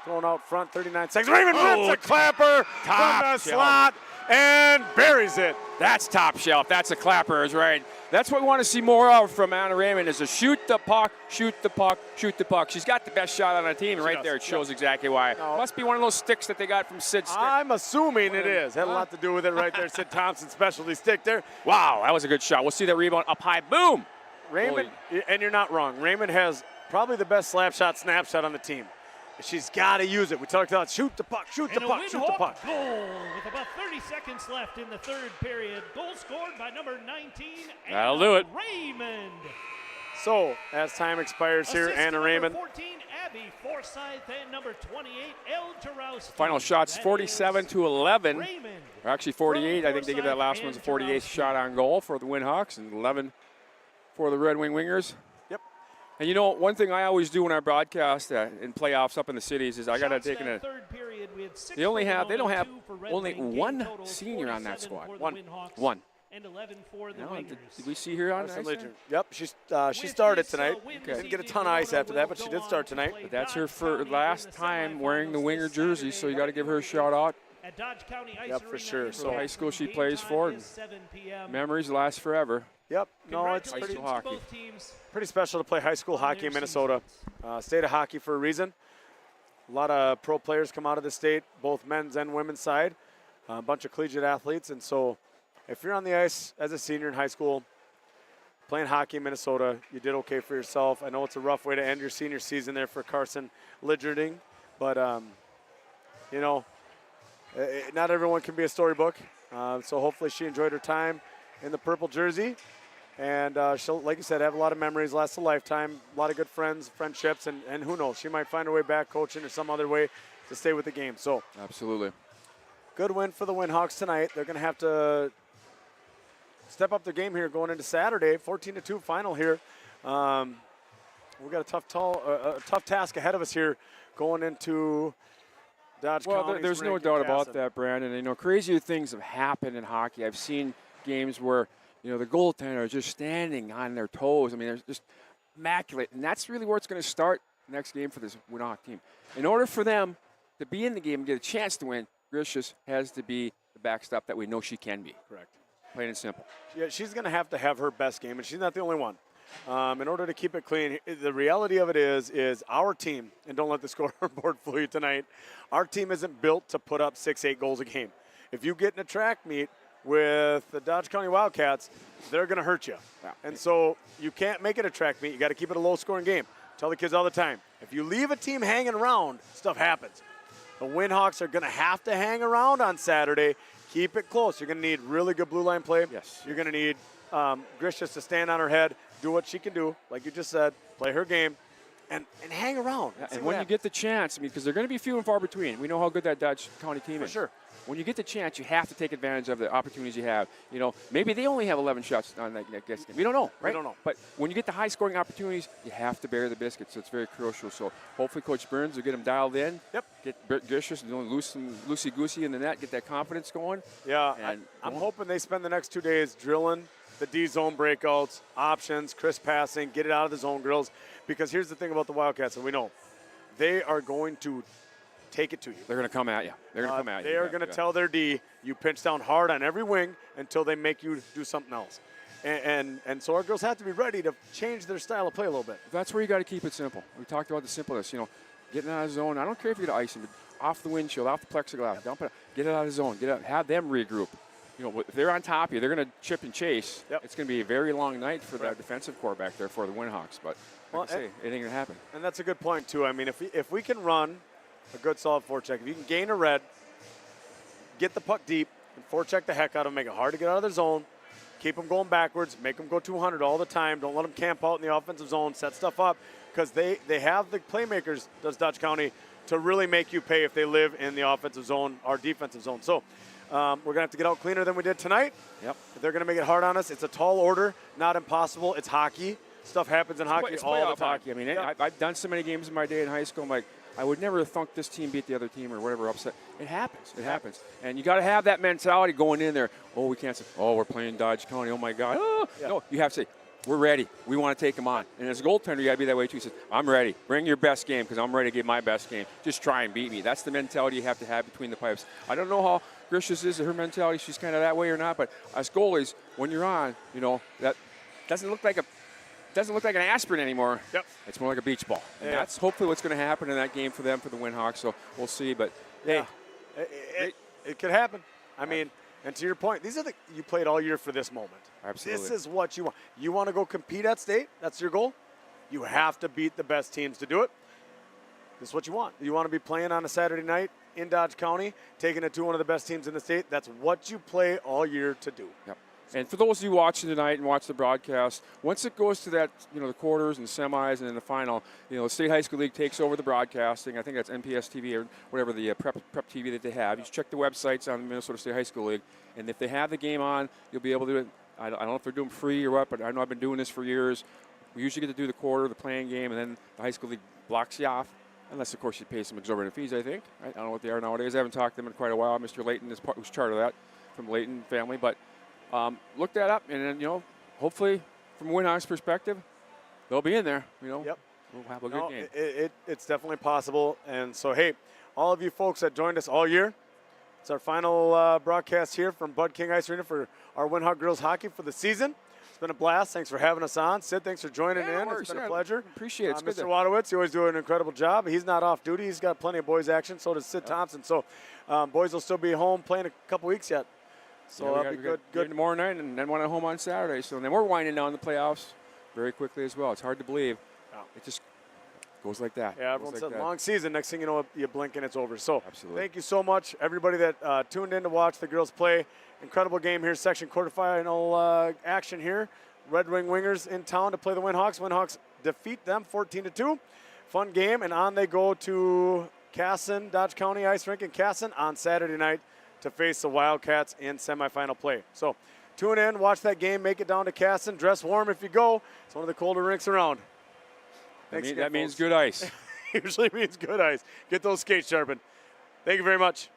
Thrown out front, 39 seconds. Raymond rips a clapper from the slot and buries it. That's top shelf. That's a clapper, is right. That's what we want to see more of from Anna Raymond is to shoot the puck, shoot the puck, shoot the puck. She's got the best shot on the team, and right there it shows exactly why. No. Must be one of those sticks that they got from Sid's stick. I'm assuming it is. Had a lot to do with it right there. Sid Thompson's specialty stick there. Wow, that was a good shot. We'll see that rebound up high. Boom! Raymond, and you're not wrong, Raymond has probably the best slap shot, snapshot on the team. She's got to use it. We talked about shoot the puck, shoot the puck, shoot the puck. Goal with about 30 seconds left in the third period. Goal scored by number 19, That'll do it. Raymond. So, as time expires here, Assist Anna number Raymond. 14, Abby Forsyth, and number 28, El Jarowski. Final shots, 47-11. Raymond. Or actually 48. I think they give that last one's a 48th shot on goal for the Winhawks and 11 for the Red Wing Wingers. Yep. And you know, one thing I always do when I broadcast in playoffs up in the cities is I got to take in a. Third period, we had 6 They only have. They don't have 2 for Red only Wing. Game one total senior on that 47 squad. for the One. Winhawks One. And 11 for the No, Wingers. did we see her on ice? there? Yep, she started tonight. Didn't get a ton of ice after that, but she did start tonight. But that's her last time wearing the Winger jersey, so you got to give her a shout out. At Dodge County Ice Yep, for Arena sure. in So high school she Game plays time for, is and 7 p.m. Memories last forever. Yep, no, it's Congratulations High school to hockey. both teams. pretty special to play high school hockey their in Minnesota. State of hockey for a reason. A lot of pro players come out of the state, both men's and women's side. A bunch of collegiate athletes, and so if you're on the ice as a senior in high school, playing hockey in Minnesota, you did okay for yourself. I know it's a rough way to end your senior season there for Carson Lidgerding, but you know, not everyone can be a storybook. So hopefully she enjoyed her time in the purple jersey, and she'll, like you said, have a lot of memories, last a lifetime, a lot of good friends, friendships, and who knows, she might find her way back coaching or some other way to stay with the game. So Absolutely. good win for the Winhawks tonight. They're going to have to step up their game here going into Saturday. 14-2 final here. We've got a tough task ahead of us here going into Dodge County. Well, there's no doubt about that, Brandon. And, crazier things have happened in hockey. I've seen games where, the goaltender is just standing on their toes. I mean, they're just immaculate. And that's really where it's going to start next game for this Winhawk team. In order for them to be in the game and get a chance to win, Grishus has to be the backstop that we know she can be. Correct. Plain and simple. Yeah, she's going to have her best game, and she's not the only one. In order to keep it clean, the reality of it is our team, and don't let the scoreboard fool you tonight, our team isn't built to put up 6-8 goals a game. If you get in a track meet with the Dodge County Wildcats, they're going to hurt you. Yeah. And so you can't make it a track meet. You got to keep it a low-scoring game. Tell the kids all the time, if you leave a team hanging around, stuff happens. The Winhawks are going to have to hang around on Saturday. Keep it close. You're going to need really good blue line play. Yes. You're going to need Grishus to stand on her head, do what she can do, like you just said, play her game, and hang around. And when you get the chance, because they're going to be few and far between. We know how good that Dodge County team is. For sure. When you get the chance, you have to take advantage of the opportunities you have. Maybe they only have 11 shots on that guest game. We don't know, right? We don't know. But when you get the high-scoring opportunities, you have to bear the biscuit, so it's very crucial. So hopefully Coach Burns will get them dialed in. Yep. Get Grishus loosey-goosey in the net, get that confidence going. Yeah, And I'm hoping they spend the next 2 days drilling the D-zone breakouts, options, crisp passing, get it out of the zone drills. Because here's the thing about the Wildcats, and we know, they are going to take it to you. They're going to come at you. They're going to come at you. They are going to tell their D, you pinch down hard on every wing until they make you do something else. And so our girls have to be ready to change their style of play a little bit. That's where you got to keep it simple. We talked about the simpleness, getting out of the zone. I don't care if you get icing, but off the windshield, off the plexiglass, dump it, get it out of the zone, have them regroup. If they're on top of you, they're going to chip and chase. Yep. It's going to be a very long night for that defensive core back there for the Winhawks. But like I say, it ain't going to happen. And that's a good point, too. I mean, if we can run a good solid forecheck, if you can gain a red, get the puck deep, and forecheck the heck out of them, make it hard to get out of their zone, keep them going backwards, make them go 200 all the time, don't let them camp out in the offensive zone, set stuff up, because they have the playmakers, does Dodge County, to really make you pay if they live in the offensive zone or defensive zone. So we're going to have to get out cleaner than we did tonight. Yep. They're going to make it hard on us. It's a tall order, not impossible. It's hockey. Stuff happens in hockey It's all the playoff time. hockey. I mean, I've done so many games in my day in high school. I'm like, I would never have thunk this team beat the other team or whatever upset. It happens. It happens. And you got to have that mentality going in there. Oh, we can't say, oh, we're playing Dodge County. Oh, my God. Oh. Yeah. No, you have to say, we're ready. We want to take them on. And as a goaltender, you got to be that way, too. He says, I'm ready. Bring your best game because I'm ready to give my best game. Just try and beat me. That's the mentality you have to have between the pipes. I don't know how Grishus is, her mentality, she's kind of that way or not. But as goalies, when you're on, that doesn't look like an aspirin anymore. Yep. It's more like a beach ball. And Yeah. that's hopefully what's going to happen in that game for them, for the Winhawks. So we'll see. But, hey. It could happen. I mean, and to your point, you played all year for this moment. Absolutely. This is what you want. You want to go compete at state? That's your goal? You have to beat the best teams to do it. This is what you want. You want to be playing on a Saturday night in Dodge County, taking it to one of the best teams in the state. That's what you play all year to do. Yep. And for those of you watching tonight and watch the broadcast, once it goes to that, the quarters and semis and then the final, the State High School League takes over the broadcasting. I think that's NPS TV or whatever the prep TV that they have. You check the websites on the Minnesota State High School League, and if they have the game on, you'll be able to do it. I don't know if they're doing free or what, but I know I've been doing this for years. We usually get to do the quarter, the playing game, and then the high school league blocks you off. Unless, of course, you pay some exorbitant fees, I think. I don't know what they are nowadays. I haven't talked to them in quite a while. Mr. Layton is who's charter of that from Layton family. But look that up, and then, hopefully, from Winhawks' perspective, they'll be in there. Yep. We'll have a good game. It's definitely possible. And so, hey, all of you folks that joined us all year, it's our final broadcast here from Bud King Ice Arena for our Winhawk girls hockey for the season. It's been a blast. Thanks for having us on. Sid, thanks for joining in. It's been a pleasure. Appreciate it. Mr. Wadowitz, you always do an incredible job. He's not off duty. He's got plenty of boys action. So does Sid Thompson. So boys will still be home playing a couple weeks yet. So that'll be good. Good tomorrow night, and then one at home on Saturday. So then we're winding down the playoffs very quickly as well. It's hard to believe. Yeah. It just goes like that. Yeah, everyone said long season. Next thing you know, you blink and it's over. So absolutely. Thank you so much, everybody that tuned in to watch the girls play. Incredible game here, section quarterfinal action here. Red Wing Wingers in town to play the Winhawks. Winhawks defeat them 14-2. Fun game, and on they go to Casson, Dodge County Ice Rink in Casson on Saturday night to face the Wildcats in semifinal play. So Tune in, watch that game, make it down to Casson. Dress warm if you go. It's one of the colder rinks around. Thanks again, that means folks. good ice. Usually means good ice. Get those skates sharpened. Thank you very much.